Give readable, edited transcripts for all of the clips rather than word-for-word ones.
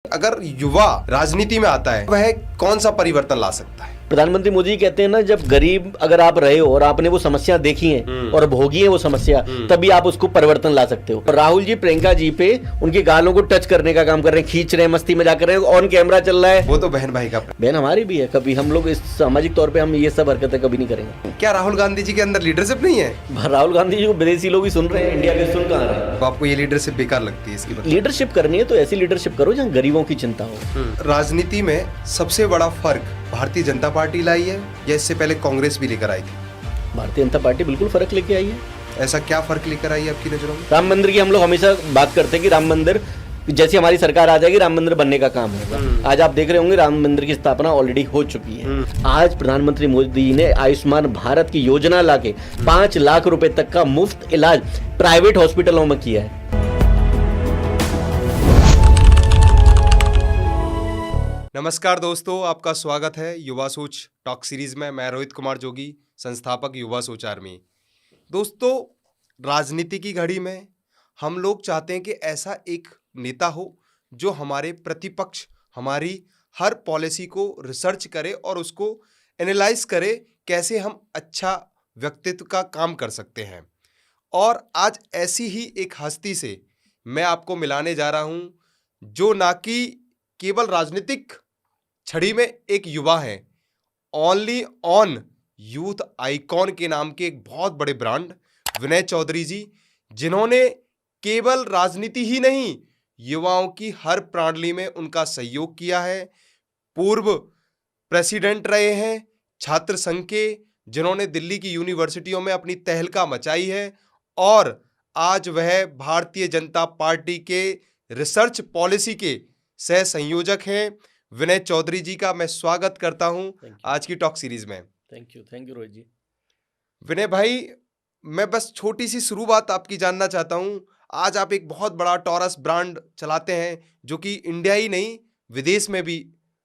अगर युवा राजनीति में आता है वह कौन सा परिवर्तन ला सकता है? प्रधानमंत्री मोदी कहते हैं ना, जब गरीब अगर आप रहे हो और आपने वो समस्या देखी है और भोगी है वो समस्या, तभी आप उसको परिवर्तन ला सकते हो। और राहुल जी प्रियंका जी पे उनकी गालों को टच करने का काम कर रहे हैं, खींच रहे हैं, मस्ती मजाक कर रहे हैं, ऑन कैमरा चल रहा है। वो तो बहन भाई का बहन हमारी भी है, कभी हम लोग इस सामाजिक तौर पे हम ये सब हरकतें कभी नहीं करेंगे। क्या राहुल गांधी जी के अंदर लीडरशिप नहीं है? राहुल गांधी जी को विदेशी लोग ही सुन रहे हैं, इंडिया के सुन कहाँ रहे हैं। तो आपको ये लीडरशिप बेकार लगती है? इसकी बात लीडरशिप करनी है तो ऐसी लीडरशिप करो जहाँ गरीबों की चिंता हो। राजनीति में सबसे बड़ा फर्क भारतीय जनता पार्टी लाई है या इससे पहले कांग्रेस भी लेकर आई थी? भारतीय जनता पार्टी बिल्कुल फर्क लेके आई है। ऐसा क्या फर्क लेकर आई है आपकी नजरों में? राम मंदिर की हम लोग हमेशा बात करते हैं कि राम मंदिर जैसी हमारी सरकार आ जाएगी राम मंदिर बनने का काम होगा। आज आप देख रहे होंगे राम मंदिर की स्थापना ऑलरेडी हो चुकी है। आज प्रधानमंत्री मोदी ने आयुष्मान भारत की योजना लाके 5 लाख रुपए तक का मुफ्त इलाज प्राइवेट हॉस्पिटलों में किया है। नमस्कार दोस्तों, आपका स्वागत है युवा सोच टॉक सीरीज में। मैं रोहित कुमार जोगी, संस्थापक युवा सोच आर्मी। दोस्तों, राजनीति की घड़ी में हम लोग चाहते हैं कि ऐसा एक नेता हो जो हमारे प्रतिपक्ष, हमारी हर पॉलिसी को रिसर्च करे और उसको एनालाइज करे कैसे हम अच्छा व्यक्तित्व का काम कर सकते हैं। और आज ऐसी ही एक हस्ती से मैं आपको मिलाने जा रहा हूं जो ना कि केवल राजनीतिक छड़ी में एक युवा है, ओनली ऑन यूथ आइकॉन के नाम के एक बहुत बड़े ब्रांड विनय चौधरी जी, जिन्होंने केवल राजनीति ही नहीं युवाओं की हर प्रणाली में उनका सहयोग किया है। पूर्व प्रेसिडेंट रहे हैं छात्र संघ के, जिन्होंने दिल्ली की यूनिवर्सिटियों में अपनी तहलका मचाई है और आज वह भारतीय जनता पार्टी के रिसर्च पॉलिसी के सह संयोजक हैं। विनय चौधरी जी का मैं स्वागत करता हूं आज की टॉक सीरीज में। थैंक यू रोहित जी। विनय भाई, मैं बस छोटी सी शुरुआत आपकी जानना चाहता हूं। आज आप एक बहुत बड़ा टॉरस ब्रांड चलाते हैं जो कि इंडिया ही नहीं विदेश में भी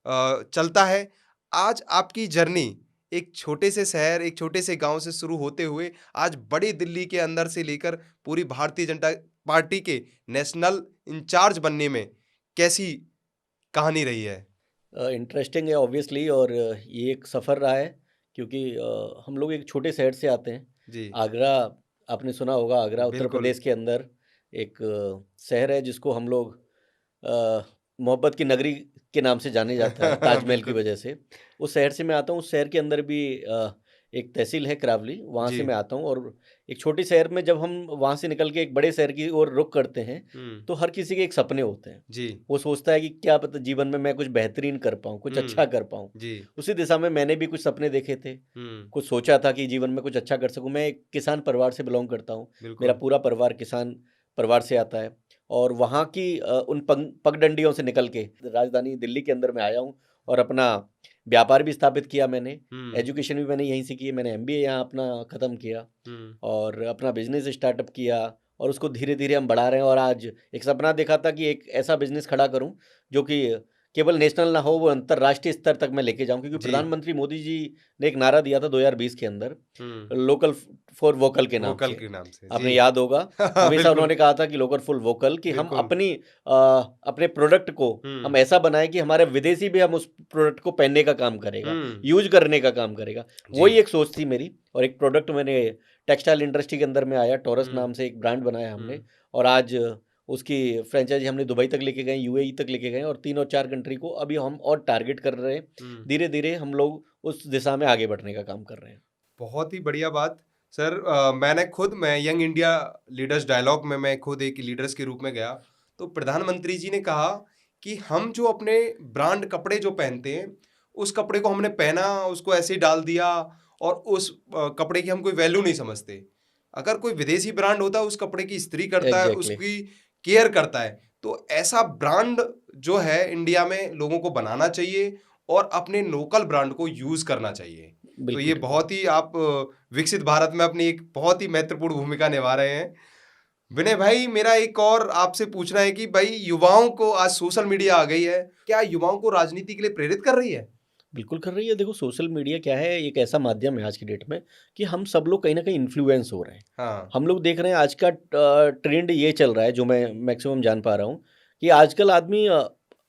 चलता है। आज आपकी जर्नी एक छोटे से शहर, एक छोटे से गांव से शुरू होते हुए आज बड़ी दिल्ली के अंदर से लेकर पूरी भारतीय जनता पार्टी के नेशनल इंचार्ज बनने में कैसी कहानी रही है? इंटरेस्टिंग है ऑब्वियसली, और ये एक सफ़र रहा है क्योंकि हम लोग एक छोटे शहर से आते हैं जी। आगरा, आपने सुना होगा, आगरा उत्तर बिल्कुल। प्रदेश के अंदर एक शहर है जिसको हम लोग मोहब्बत की नगरी के नाम से जाने जाता है ताजमहल की बिल्कुल। वजह से। उस शहर से मैं आता हूँ। उस शहर के अंदर भी एक तहसील है करावली, वहाँ से जी। मैं आता हूँ। और एक छोटे शहर में जब हम वहाँ से निकल के एक बड़े शहर की ओर रुख करते हैं तो हर किसी के एक सपने होते हैं। जी। वो सोचता है कि क्या पता जीवन में मैं कुछ बेहतरीन कर पाऊँ, कुछ अच्छा कर पाऊँ। जी। उसी दिशा में मैंने भी कुछ सपने देखे थे, कुछ सोचा था कि जीवन में कुछ अच्छा कर सकूं। मैं एक किसान परिवार से बिलोंग करता हूं। बिल्कुल। मेरा पूरा परिवार किसान परिवार से आता है और वहाँ की उन पगडंडियों से निकल के राजधानी दिल्ली के अंदर मैं आया हूँ और अपना व्यापार भी स्थापित किया मैंने। एजुकेशन भी मैंने यहीं से की, मैंने MBA यहाँ अपना ख़त्म किया और अपना बिजनेस स्टार्टअप किया और उसको धीरे धीरे हम बढ़ा रहे हैं। और आज एक सपना देखा था कि एक ऐसा बिजनेस खड़ा करूं जो कि केवल नेशनल ना हो, वो अंतर्राष्ट्रीय स्तर तक मैं लेके जाऊं, क्योंकि प्रधानमंत्री मोदी जी ने एक नारा दिया था 2020 के अंदर, लोकल फॉर वोकल के नाम से। आपने याद होगा हमेशा उन्होंने कहा था कि लोकल फॉर वोकल, कि हम अपने प्रोडक्ट को हम ऐसा बनाएं कि हमारे विदेशी भी हम उस प्रोडक्ट को पहनने का काम करेगा, यूज करने का काम करेगा। वही एक सोच थी मेरी। और एक प्रोडक्ट मैंने टेक्सटाइल इंडस्ट्री के अंदर में आया, टॉरस नाम से एक ब्रांड बनाया हमने, और आज उसकी फ्रेंचाइजी हमने दुबई तक लेके गए, UAE तक लेके गए और 3 और 4 कंट्री को अभी हम और टारगेट कर रहे हैं। धीरे धीरे हम लोग उस दिशा में आगे बढ़ने का काम कर रहे हैं। बहुत ही बढ़िया बात सर। मैं यंग इंडिया लीडर्स डायलॉग में मैं खुद एक लीडर्स के रूप में गया, तो प्रधानमंत्री जी ने कहा कि हम जो अपने ब्रांड कपड़े जो पहनते हैं उस कपड़े को हमने पहना, उसको ऐसे ही डाल दिया और उस कपड़े की हम कोई वैल्यू नहीं समझते। अगर कोई विदेशी ब्रांड होता है उस कपड़े की इस्त्री करता है, उसकी केयर करता है। तो ऐसा ब्रांड जो है इंडिया में लोगों को बनाना चाहिए और अपने लोकल ब्रांड को यूज करना चाहिए। तो ये बहुत ही आप विकसित भारत में अपनी एक बहुत ही महत्वपूर्ण भूमिका निभा रहे हैं। विनय भाई, मेरा एक और आपसे पूछना है कि भाई युवाओं को आज सोशल मीडिया आ गई है, क्या युवाओं को राजनीति के लिए प्रेरित कर रही है? बिल्कुल कर रही है। देखो, सोशल मीडिया क्या है, एक ऐसा माध्यम है आज की डेट में कि हम सब लोग कहीं ना कहीं इन्फ्लुएंस हो रहे हैं। हाँ। हम लोग देख रहे हैं आज का ट्रेंड ये चल रहा है, जो मैं मैक्सिमम जान पा रहा हूँ, कि आजकल आदमी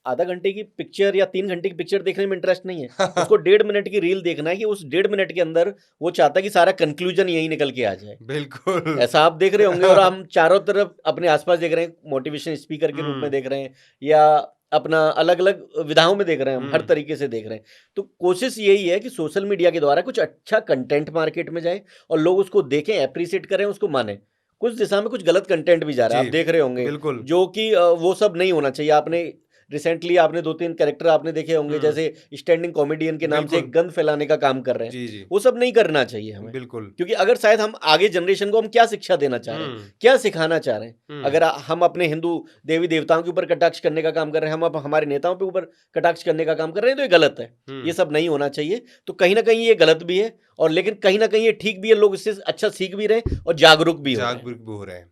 आधा घंटे की पिक्चर या 3 घंटे की पिक्चर देखने में इंटरेस्ट नहीं है, उसको 1.5 मिनट की रील देखना है कि उस 1.5 मिनट के अंदर वो चाहता है कि सारा कंक्लूजन यही निकल के आ जाए। बिल्कुल। ऐसा आप देख रहे होंगे, और हम चारों तरफ अपने आसपास देख रहे हैं, मोटिवेशन स्पीकर के रूप में देख रहे हैं या अपना अलग अलग विधाओं में देख रहे हैं, हम हर तरीके से देख रहे हैं। तो कोशिश यही है कि सोशल मीडिया के द्वारा कुछ अच्छा कंटेंट मार्केट में जाए और लोग उसको देखें, एप्रिशिएट करें, उसको माने। कुछ दिशा में कुछ गलत कंटेंट भी जा रहा है, जी, आप देख रहे होंगे, बिल्कुल। जो कि वो सब नहीं होना चाहिए। आपने रिसेंटली आपने 2-3 कैरेक्टर आपने देखे होंगे, जैसे स्टैंडिंग कॉमेडियन के नाम से एक गंद फैलाने का काम कर रहे हैं। जी, जी। वो सब नहीं करना चाहिए हमें, बिल्कुल। क्योंकि अगर शायद हम आगे जनरेशन को हम क्या शिक्षा देना चाह रहे हैं, क्या सिखाना चाह रहे हैं, अगर हम अपने हिंदू देवी देवताओं के ऊपर कटाक्ष करने का काम कर रहे हैं, हम अब हमारे नेताओं के ऊपर कटाक्ष करने का काम कर रहे हैं, तो ये गलत है। ये सब नहीं होना चाहिए। तो कहीं ना कहीं ये गलत भी है, और लेकिन कहीं ना कहीं ये ठीक भी है, लोग इससे अच्छा सीख भी रहे हैं और जागरूक भी हो रहे हैं।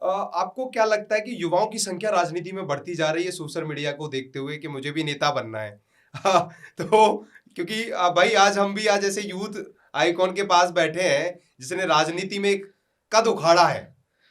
आपको क्या लगता है कि युवाओं की संख्या राजनीति में बढ़ती जा रही है सोशल मीडिया को देखते हुए कि मुझे भी नेता बनना है? तो क्योंकि भाई आज हम भी आज ऐसे यूथ आइकॉन के पास बैठे हैं जिसने राजनीति में एक कद उखाड़ा है।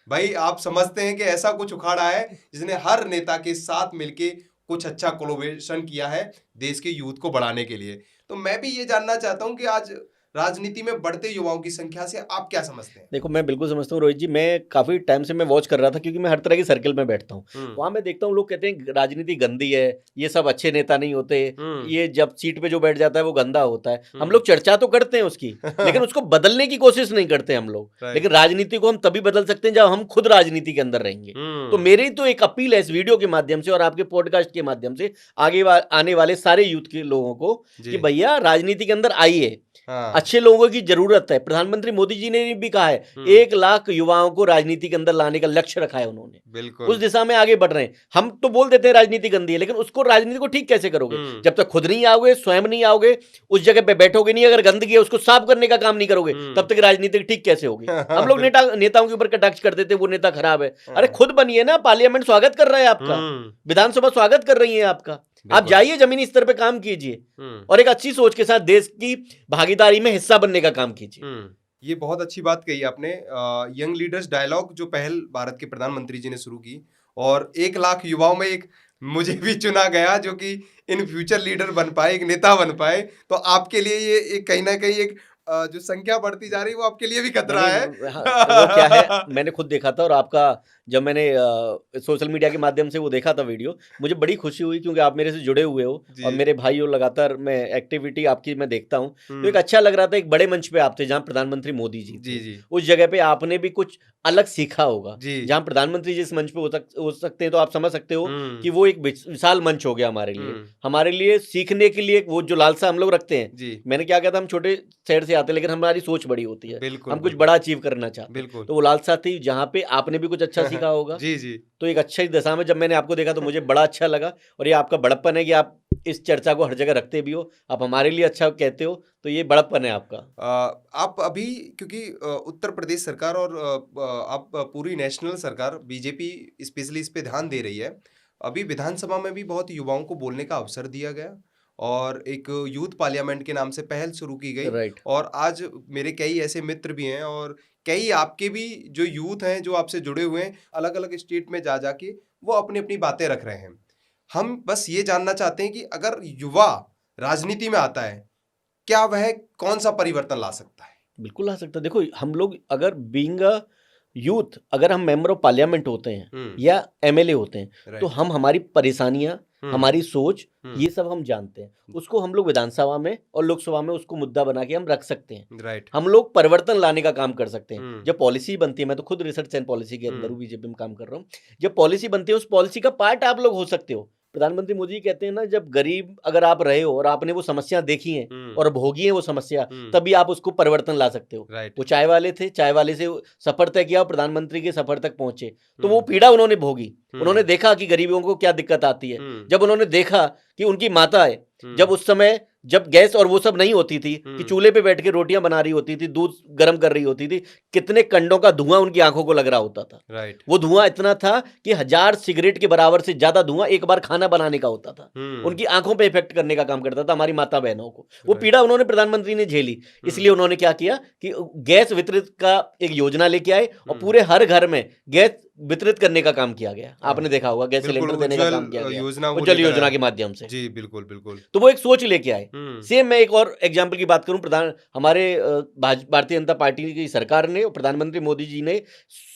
भाई आप समझते हैं कि ऐसा कुछ उखाड़ा है जिसने हर नेता के साथ मिलके कुछ अच्छा कोलैबोरेशन किया है देश के यूथ को बढ़ाने के लिए। तो मैं भी ये जानना चाहता हूँ कि आज राजनीति में बढ़ते युवाओं की संख्या से आप क्या समझते हैं? देखो, मैं बिल्कुल समझता हूँ रोहित जी। मैं काफ़ी टाइम से मैं वॉच कर रहा था, क्योंकि मैं हर तरह की सर्कल में बैठता हूँ। वहाँ मैं देखता हूँ लोग कहते हैं राजनीति गंदी है, ये सब अच्छे नेता नहीं होते, ये जब सीट पे जो बैठ जाता है वो गंदा होता है। हम लोग चर्चा तो करते हैं उसकी, लेकिन उसको बदलने की कोशिश नहीं करते हम लोग। लेकिन राजनीति को हम तभी बदल सकते हैं जब हम खुद राजनीति के अंदर रहेंगे। तो मेरी तो एक अपील है इस वीडियो के माध्यम से और आपके पॉडकास्ट के माध्यम से आगे आने वाले सारे यूथ के लोगों को कि भैया राजनीति के अंदर आइए। अच्छे लोगों की जरूरत है। प्रधानमंत्री मोदी जी ने भी कहा है 1 लाख युवाओं को राजनीति के अंदर लाने का लक्ष्य रखा है उन्होंने। बिल्कुल। उस दिशा में आगे बढ़ रहे हैं। हम तो बोल देते हैं राजनीति गंदी है, लेकिन उसको राजनीति को ठीक कैसे करोगे जब तक खुद नहीं आओगे, स्वयं नहीं आओगे, उस जगह पे बैठोगे नहीं, अगर गंदगी है उसको साफ करने का काम नहीं करोगे, तब तक राजनीति ठीक कैसे होगी? हम लोग नेताओं के ऊपर कटाक्ष कर देते, वो नेता खराब है। अरे खुद बनिए ना, पार्लियामेंट स्वागत कर रहा है आपका, विधानसभा स्वागत कर रही है आपका। आप जाइए, जमीनी स्तर पे काम कीजिए और एक अच्छी सोच के साथ देश की भागीदारी में हिस्सा बनने का काम कीजिए। ये बहुत अच्छी बात कही आपने। यंग लीडर्स डायलॉग जो पहल भारत के प्रधानमंत्री जी ने शुरू की और 1 लाख युवाओं में एक मुझे भी चुना गया जो कि इन फ्यूचर लीडर बन पाए, एक नेता बन पाए। तो आपके लिए ये एक कहीं ना कहीं एक जो संख्या बढ़ती जा रही है वो आपके लिए भी खतरा है। वो क्या है, मैंने खुद देखा था और आपका जब मैंने सोशल मीडिया के माध्यम से वो देखा था वीडियो, मुझे बड़ी खुशी हुई क्योंकि आप मेरे से जुड़े हुए हो और मेरे भाई हो, लगातार मैं एक्टिविटी आपकी मैं देखता हूँ। तो एक अच्छा लग रहा था, एक बड़े मंच पे आप थे जहाँ प्रधानमंत्री मोदी जी थे। उस जगह पे आपने भी कुछ अलग सीखा होगा। जहाँ प्रधानमंत्री जी इस मंच पे हो सकते हैं तो आप समझ सकते हो कि वो एक विशाल मंच हो गया हमारे लिए सीखने के लिए। वो जो लालसा हम लोग रखते हैं, मैंने क्या कहता, हम छोटे शहर से आते हैं लेकिन हमारी सोच बड़ी होती है, हम कुछ बड़ा अचीव करना चाहते हैं। तो वो लालसा थी जहाँ पे आपने भी कुछ अच्छा सीखा होगा। तो एक अच्छी दिशा में जब मैंने आपको देखा तो मुझे बड़ा अच्छा लगा। और ये आपका बड़प्पन है कि आप इस चर्चा को हर जगह रखते भी हो, आप हमारे लिए अच्छा कहते हो, तो ये बड़प्पन है आपका। आप अभी क्योंकि उत्तर प्रदेश सरकार और आप पूरी नेशनल सरकार बीजेपी स्पेशली इस पे ध्यान दे रही है। अभी विधानसभा में भी बहुत युवाओं को बोलने का अवसर दिया गया और एक यूथ पार्लियामेंट के नाम से पहल शुरू की गई। और आज मेरे कई ऐसे मित्र भी हैं और कई आपके भी जो यूथ हैं जो आपसे जुड़े हुए हैं, अलग अलग स्टेट में जाके वो अपनी अपनी बातें रख रहे हैं। हम बस ये जानना चाहते हैं कि अगर युवा राजनीति में आता है, क्या वह कौन सा परिवर्तन ला सकता है? बिल्कुल ला सकता है। देखो, हम लोग अगर बीइंग अ यूथ, अगर हम मेंबर ऑफ पार्लियामेंट होते हैं या एमएलए होते हैं, तो हम हमारी परेशानियां, हमारी सोच, ये सब हम जानते हैं। उसको हम लोग विधानसभा में और लोकसभा में उसको मुद्दा बना के हम रख सकते हैं। हम लोग परिवर्तन लाने का काम कर सकते हैं। जब पॉलिसी बनती है, मैं तो खुद रिसर्च एंड पॉलिसी के अंदर बीजेपी में काम कर रहा हूँ, जब पॉलिसी बनती है उस पॉलिसी का पार्ट आप लोग हो सकते हो। प्रधानमंत्री मोदी जी कहते हैं ना, जब गरीब अगर आप रहे हो और आपने वो समस्या देखी है और भोगी है वो समस्या, तभी आप उसको परिवर्तन ला सकते हो। वो चाय वाले थे, चाय वाले से सफर तय किया और प्रधानमंत्री के सफर तक पहुंचे, तो वो पीड़ा उन्होंने भोगी। उन्होंने देखा कि गरीबों को क्या दिक्कत आती है। जब उन्होंने देखा कि उनकी माता है, जब उस समय जब गैस और वो सब नहीं होती थी, कि चूल्हे पे बैठ के रोटियां बना रही होती थी, दूध गर्म कर रही होती थी, कितने कंडों का धुआं उनकी आंखों को लग रहा होता था। वो धुआं इतना था कि 1000 सिगरेट के बराबर से ज्यादा धुआं एक बार खाना बनाने का होता था। उनकी आंखों पे इफेक्ट करने का काम करता था, हमारी माता बहनों को। वो पीड़ा उन्होंने प्रधानमंत्री ने झेली, इसलिए उन्होंने क्या किया कि गैस वितरित का एक योजना लेके आए और पूरे हर घर में गैस वितरित करने का काम किया गया। हाँ। आपने देखा होगा गैस बिल्कुल, सिलेंडर देने का उज्ज्वल काम किया गया, योजना वो उज्ज्वल लेकर योजना आया। के माध्यम से। जी, बिल्कुल, बिल्कुल। तो वो एक सोच लेके आए। हुँ, सेम मैं एक और एग्जाम्पल की बात करूं, हमारे भारतीय जनता पार्टी की सरकार ने और प्रधानमंत्री मोदी जी ने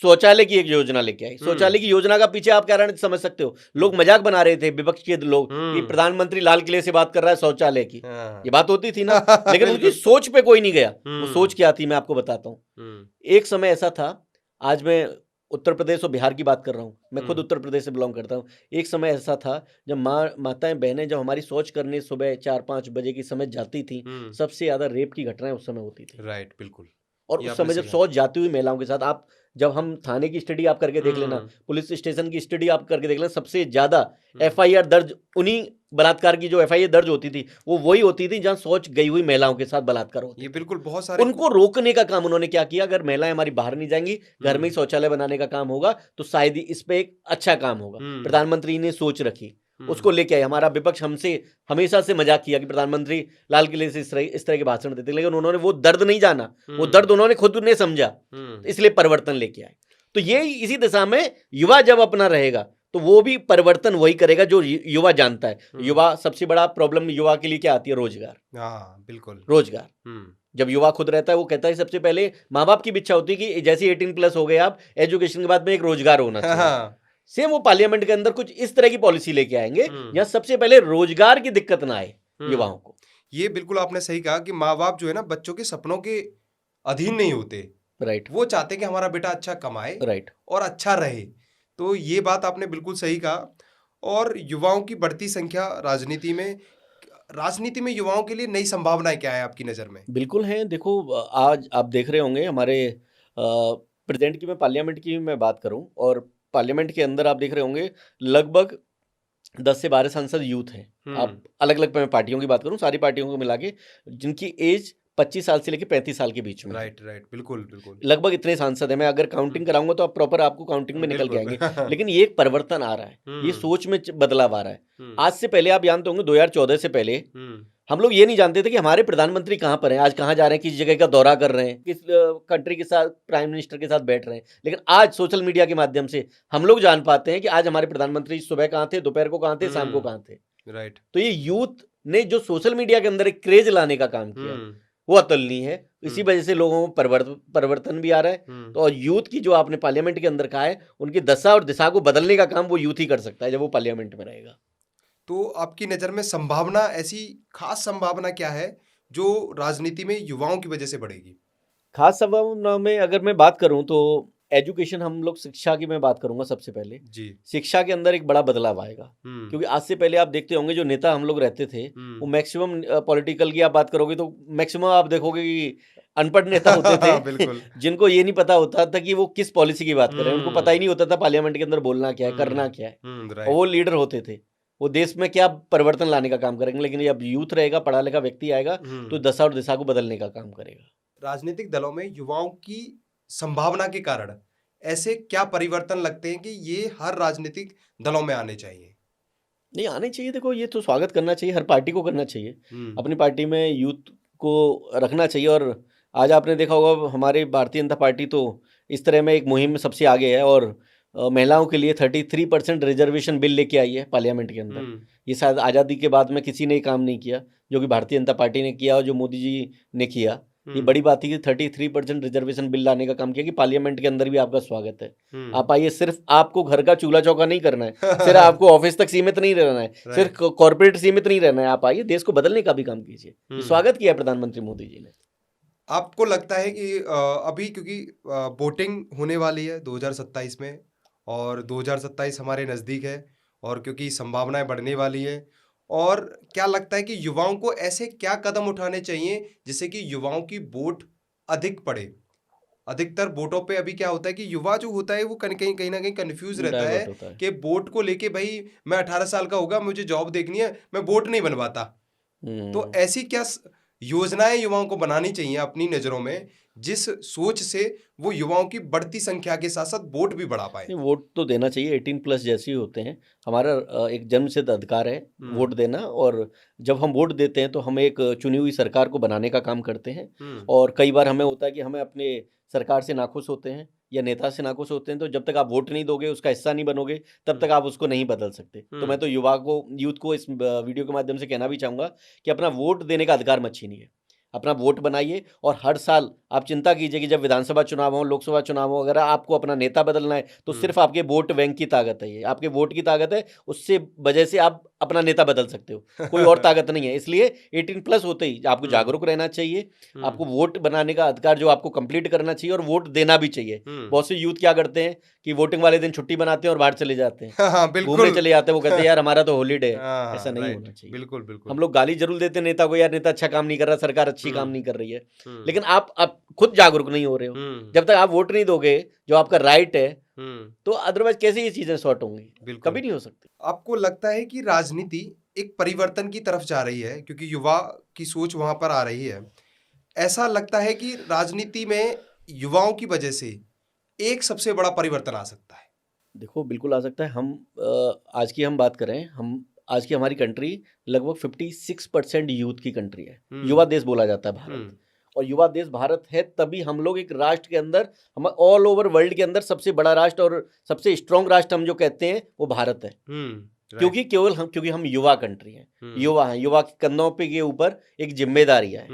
शौचालय की एक योजना लेके आई। शौचालय की योजना का पीछे आप क्या कारण समझ सकते हो? लोग मजाक बना रहे थे, विपक्ष के लोग, कि प्रधानमंत्री लाल किले से बात कर रहा है शौचालय की। हाँ। ये बात होती थी ना, लेकिन उनकी बिल्कुल। सोच पे कोई नहीं गया। वो हुँ। सोच क्या थी मैं आपको बताता हूँ। हुँ, एक समय ऐसा था, आज मैं उत्तर प्रदेश और बिहार की बात कर रहा हूँ, मैं खुद हुँ। उत्तर प्रदेश से बिलोंग करता हूँ। एक समय ऐसा था जब माताएं बहनें जब हमारी शौच करने सुबह 4-5 बजे की समय जाती थी, हुँ, सबसे ज्यादा रेप की घटनाएं उस समय होती थी। राइट, बिल्कुल। और ये उस आपने समय जब सही कहा। शौच जाती हुई महिलाओं के साथ, आप जब हम थाने की स्टडी आप करके देख लेना, हुँ, पुलिस स्टेशन की स्टडी आप करके देख लेना, सबसे ज्यादा हुँ। एफआईआर दर्ज उन्हीं बलात्कार की जो एफआईआर दर्ज होती थी, वो वही होती थी जहां शौच गई हुई महिलाओं के साथ बलात्कार होते ये थे। बिल्कुल बहुत सारे उनको रोकने का काम उन्होंने क्या किया, अगर महिलाएं हमारी बाहर नहीं जाएंगी, घर में ही हुँ, शौचालय बनाने का काम होगा, तो शायद ही इस पे एक अच्छा काम होगा। हुँ, प्रधानमंत्री ने सोच रखी, हुँ, उसको लेके आए। हमारा विपक्ष हमसे हमेशा से मजाक किया कि प्रधानमंत्री लाल किले से इस तरह के भाषण देते, लेकिन उन्होंने वो दर्द नहीं जाना, वो हुँ, दर्द उन्होंने खुद ने समझा, हुँ, इसलिए परिवर्तन लेके आए। तो ये इसी दिशा में युवा जब अपना रहेगा, तो वो भी परिवर्तन वही करेगा जो युवा जानता है। हुँ। युवा, सबसे बड़ा प्रॉब्लम युवा के लिए क्या आती है? रोजगार। हाँ, बिल्कुल। रोजगार। हुँ, जब युवा खुद रहता है, वो कहता है सबसे पहले माँ बाप की भी इच्छा होती है कि जैसे 18 प्लस हो गए आप, एजुकेशन के बाद में एक रोजगार होना हाँ, चाहिए। हाँ। सेम वो पार्लियामेंट के अंदर कुछ इस तरह की पॉलिसी लेके आएंगे हुँ, जहां सबसे पहले रोजगार की दिक्कत ना आए हुँ। युवाओं को। ये बिल्कुल आपने सही कहा कि माँ-बाप जो है ना बच्चों के सपनों के अधीन नहीं होते। राइट, वो चाहते हैं कि हमारा बेटा अच्छा कमाए राइट। और अच्छा रहे। तो ये बात आपने बिल्कुल सही कहा। और युवाओं की बढ़ती संख्या राजनीति में युवाओं के लिए नई संभावनाएँ क्या है आपकी नज़र में? बिल्कुल है। देखो, आज आप देख रहे होंगे हमारे प्रेजेंट की, मैं पार्लियामेंट की मैं बात करूं, और पार्लियामेंट के अंदर आप देख रहे होंगे लगभग 10 से 12 सांसद यूथ हैं। आप हुँ, अलग अलग मैं पार्टियों की बात करूं, सारी पार्टियों को मिला के, जिनकी एज 25 साल से लेकर 35 साल के बीच में है। Right, right. बिल्कुल, बिल्कुल। लगभग इतने सांसद हैं। मैं अगर हुँ, काउंटिंग कराऊंगा तो आप प्रॉपर आपको काउंटिंग में निकल के बिल्कुल। आएंगे। लेकिन ये एक परिवर्तन आ रहा है, ये हुँ, सोच में बदलाव आ रहा है। हुँ, आज से पहले आप जानते होंगे 2014 से पहले हुँ, हम लोग ये नहीं जानते थे कि हमारे प्रधानमंत्री कहाँ पर हैं, आज कहाँ जा रहे हैं, किस जगह का दौरा कर रहे हैं, किस कंट्री के साथ प्राइम मिनिस्टर के साथ बैठ रहे हैं। लेकिन आज सोशल मीडिया के माध्यम से हम लोग जान पाते हैं कि आज हमारे प्रधानमंत्री सुबह कहाँ थे, दोपहर को कहाँ थे, शाम को हुँ, कहाँ थे। राइट। तो ये यूथ ने जो सोशल मीडिया के अंदर एक क्रेज लाने का काम किया है, हुँ, वो अतुलनीय है। इसी हुँ, वजह से लोगों में परिवर्तन भी आ रहा है। हुँ। तो और यूथ की जो आपने पार्लियामेंट के अंदर कहा है, उनकी दशा और दिशा को बदलने का काम वो यूथ ही कर सकता है जब वो पार्लियामेंट में रहेगा। तो आपकी नज़र में संभावना ऐसी खास संभावना क्या है जो राजनीति में युवाओं की वजह से बढ़ेगी? खास संभावना में अगर मैं बात करूं तो एजुकेशन, हम लोग शिक्षा की मैं बात करूंगा सबसे पहले। जी। शिक्षा के अंदर एक बड़ा बदलाव आएगा, हुँ, क्योंकि आज से पहले आप देखते होंगे जो नेता हम लोग रहते थे, वो हुँ। मैक्सिमम पॉलिटिकल की आप बात करोगे तो मैक्सिमम आप देखोगे कि अनपढ़ नेता होते थे बिल्कुल। जिनको ये नहीं पता होता था कि वो किस पॉलिसी की बात कर रहे हैं। उनको पता ही हुँ, नहीं होता था पार्लियामेंट के अंदर बोलना क्या है, करना हुँ, क्या है। हुँ, और वो राइट। लीडर होते थे, वो देश में क्या परिवर्तन लाने का काम करेंगे। लेकिन अब यूथ रहेगा, पढ़ा लिखा व्यक्ति आएगा, तो हुँ। दशा और दिशा को बदलने का काम करेगा। राजनीतिक दलों में युवाओं की संभावना के कारण ऐसे क्या परिवर्तन लगते हैं कि ये हर राजनीतिक दलों में आने चाहिए? नहीं, आने चाहिए। देखो, ये तो स्वागत करना चाहिए, हर पार्टी को करना चाहिए। हुँ, अपनी पार्टी में यूथ को रखना चाहिए। और आज आपने देखा होगा हमारी भारतीय जनता पार्टी तो इस तरह में एक मुहिम में सबसे आगे है, और महिलाओं के लिए 33% रिजर्वेशन बिल लेके आई है पार्लियामेंट के अंदर। हुँ, ये शायद आज़ादी के बाद में किसी ने ये काम नहीं किया, जो कि भारतीय जनता पार्टी ने किया और जो मोदी जी ने किया। ये हुँ, बड़ी बात थी कि 33% रिजर्वेशन बिल लाने का काम किया, कि पार्लियामेंट के अंदर भी आपका स्वागत है। हुँ। आप आइए, सिर्फ आपको घर का चूल्हा चौका नहीं करना है, सिर्फ आपको ऑफिस तक सीमित नहीं रहना है, सिर्फ राइट। कॉर्पोरेट सीमित नहीं रहना है। आप आइए, देश को बदलने का भी काम कीजिए। ये हुँ। स्वागत किया है प्रधानमंत्री मोदी जी ने। आपको लगता है कि अभी क्योंकि वोटिंग होने वाली है 2027 में और 2027 हमारे नज़दीक है और क्योंकि संभावनाएं बढ़ने वाली है और क्या लगता है कि युवाओं को ऐसे क्या कदम उठाने चाहिए जिससे कि युवाओं की वोट अधिक पड़े? अधिकतर वोटों पे अभी क्या होता है कि युवा जो होता है वो कहीं ना कहीं कंफ्यूज रहता है डाइवर्ट होता है। कि वोट को लेके भाई मैं 18 साल का होगा मुझे जॉब देखनी है मैं वोट नहीं बनवाता। तो हम्म। ऐसी क्या योजनाएं युवाओं को बनानी चाहिए अपनी नज़रों में जिस सोच से वो युवाओं की बढ़ती संख्या के साथ साथ वोट भी बढ़ा पाए? नहीं, वोट तो देना चाहिए। 18 प्लस जैसे ही होते हैं, हमारा एक जन्मसिद्ध अधिकार है हम्म, वोट देना। और जब हम वोट देते हैं तो हम एक चुनी हुई सरकार को बनाने का काम करते हैं। हम्म, और कई बार हमें होता है कि हमें अपने सरकार से नाखुश होते हैं, या नेता से नाखुश होते हैं, तो जब तक आप वोट नहीं दोगे, उसका हिस्सा नहीं बनोगे, तब तक आप उसको नहीं बदल सकते। तो मैं तो यूथ को इस वीडियो के माध्यम से कहना भी चाहूँगा कि अपना वोट देने का अधिकार मत छीनिए। अपना वोट बनाइए और हर साल आप चिंता कीजिए कि जब विधानसभा चुनाव हो, लोकसभा चुनाव हो, अगर आपको अपना नेता बदलना है तो सिर्फ आपके वोट बैंक की ताकत है, ये आपके वोट की ताकत है, उससे वजह से आप अपना नेता बदल सकते हो, कोई और ताकत नहीं है। इसलिए 18+ होते ही आपको जागरूक रहना चाहिए, आपको वोट बनाने का अधिकार जो आपको कंप्लीट करना चाहिए और वोट देना भी चाहिए। बहुत से यूथ क्या करते हैं कि वोटिंग वाले दिन छुट्टी बनाते हैं और बाहर चले जाते हैं, हाँ, घूमने बिल्कुल। चले जाते हैं, वो कहते हैं यार हमारा तो हॉलीडे है। हाँ, ऐसा नहीं राइट, होना चाहिए। बिल्कुल बिल्कुल। हम लोग गाली जरूर देते हैं नेता को, यार नेता अच्छा काम नहीं कर रहा, सरकार अच्छी काम हम्म, नहीं कर रही है, हम्म, लेकिन आप खुद जागरूक नहीं हो रहे हो। जब तक आप वोट नहीं दोगे, जो आपका राइट है, तो अदरवाइज कैसे ये चीजें सॉर्ट होंगी? बिल्कुल। कभी नहीं हो सकती। आपको लगता है कि राजनीति एक परिवर्तन की तरफ जा रही है क्योंकि युवा की सोच वहां पर आ रही है? ऐसा लगता है कि राजनीति में युवाओं की वजह से एक सबसे बड़ा परिवर्तन आ सकता है? देखो, बिल्कुल आ सकता है। आज की हम बात करें, हम आज की हमारी कंट्री लगभग 56% यूथ की कंट्री है। युवा देश बोला जाता है भारत, और युवा देश भारत है तभी हम लोग एक राष्ट्र के अंदर, हम ऑल ओवर वर्ल्ड के अंदर सबसे बड़ा राष्ट्र और सबसे स्ट्रॉन्ग राष्ट्र हम जो कहते हैं वो भारत है। क्योंकि हम युवा कंट्री हैं, युवा हैं, युवा के कंधों पे के ऊपर एक जिम्मेदारी है।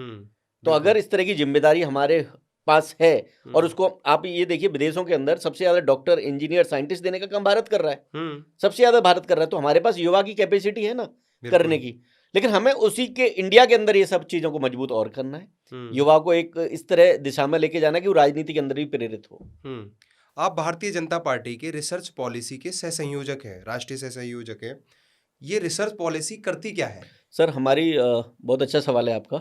तो अगर इस तरह की जिम्मेदारी हमारे पास है, और उसको आप ये देखिए, विदेशों के अंदर सबसे ज्यादा डॉक्टर, इंजीनियर, साइंटिस्ट देने का काम भारत कर रहा है, सबसे ज्यादा भारत कर रहा है। तो हमारे पास युवा की कैपेसिटी है ना करने की, लेकिन हमें उसी के इंडिया के अंदर ये सब चीजों को मजबूत और करना है। युवा को एक इस तरह दिशा में लेके जाना है कि वो राजनीति के अंदर भी प्रेरित हो। आप भारतीय जनता पार्टी के रिसर्च पॉलिसी के सह संयोजक हैं, राष्ट्रीय सह संयोजक हैं। ये रिसर्च पॉलिसी करती क्या है? सर, हमारी बहुत अच्छा सवाल है आपका,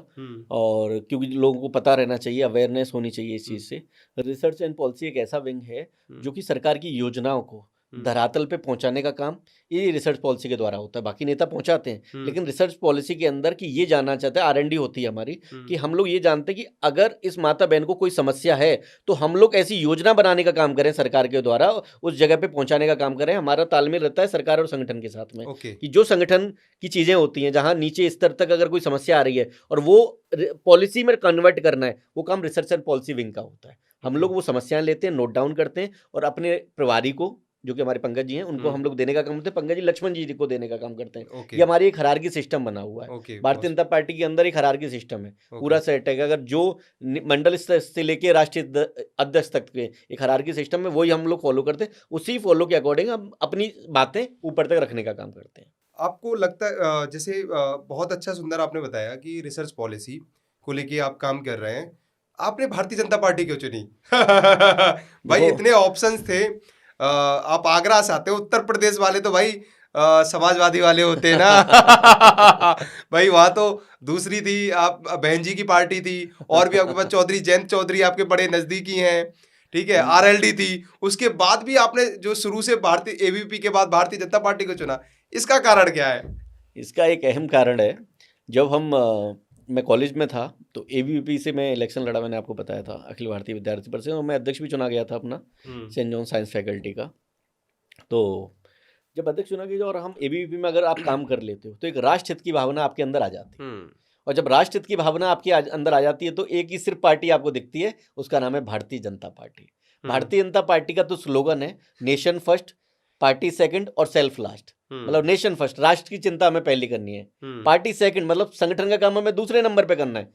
और क्योंकि लोगों को पता रहना चाहिए, अवेयरनेस होनी चाहिए इस चीज़ से। रिसर्च एंड पॉलिसी एक ऐसा विंग है जो कि सरकार की योजनाओं को धरातल पे पहुंचाने का काम ये रिसर्च पॉलिसी के द्वारा होता है। बाकी नेता पहुंचाते हैं, लेकिन रिसर्च पॉलिसी के अंदर कि ये जानना चाहते हैं, R&D होती है हमारी, कि हम लोग ये जानते हैं कि अगर इस माता बहन को कोई समस्या है तो हम लोग ऐसी योजना बनाने का काम करें, सरकार के द्वारा उस जगह पे पहुंचाने का काम करें। हमारा तालमेल रहता है सरकार और संगठन के साथ में, कि जो संगठन की चीजें होती हैं, जहां नीचे स्तर तक अगर कोई समस्या आ रही है और वो पॉलिसी में कन्वर्ट करना है, वो काम रिसर्च एंड पॉलिसी विंग का होता है। हम लोग वो समस्याएं लेते हैं, नोट डाउन करते हैं, और अपने प्रभारी को, जो कि हमारे पंकज जी हैं, उनको हम लोग देने का काम करते हैं। पंकज जी लक्ष्मण जी को देने का काम करते हैं। ये हमारी एक हरारकी सिस्टम बना हुआ है। भारतीय जनता पार्टी के अंदर एक हरारकी सिस्टम है, पूरा सेट है। अगर जो मंडल स्तर से लेके राष्ट्रीय अध्यक्ष तक के एक हरारकी सिस्टम है, वही हम लोग फॉलो करते हैं। उसी फॉलो के अकॉर्डिंग हम अपनी बातें ऊपर तक रखने का काम करते हैं। आपको लगता है जैसे बहुत अच्छा सुंदर आपने बताया कि रिसर्च पॉलिसी को लेके आप काम कर रहे हैं, आपने भारतीय जनता पार्टी क्यों चुनी? भाई इतने ऑप्शंस थे, आप आगरा से आते हो, उत्तर प्रदेश वाले तो भाई समाजवादी वाले होते हैं ना। भाई वहां तो दूसरी थी, आप बहन जी की पार्टी थी, और भी आपके पास चौधरी जयंत चौधरी आपके बड़े नजदीकी हैं, ठीक है, RLD थी। उसके बाद भी आपने जो शुरू से भारतीय ABP के बाद भारतीय जनता पार्टी को चुना, इसका कारण क्या है? इसका एक अहम कारण है, जब मैं कॉलेज में था तो ABVP से मैं इलेक्शन लड़ा, मैंने आपको बताया था, अखिल भारतीय विद्यार्थी परिषद, और मैं अध्यक्ष भी चुना गया था अपना सेंट जॉन साइंस फैकल्टी का। तो जब अध्यक्ष चुना गया और हम ABVP में अगर आप काम कर लेते हो तो एक राष्ट्र हित की भावना आपके अंदर आ जाती है, और जब राष्ट्र हित की भावना आपके अंदर आ जाती है तो एक ही सिर्फ पार्टी आपको दिखती है, उसका नाम है भारतीय जनता पार्टी। भारतीय जनता पार्टी का तो स्लोगन है नेशन फर्स्ट, पार्टी सेकंड और सेल्फ लास्ट। मतलब नेशन फर्स्ट, राष्ट्र की चिंता हमें पहले करनी है, पार्टी सेकंड मतलब संगठन का काम हमें दूसरे नंबर पे करना है,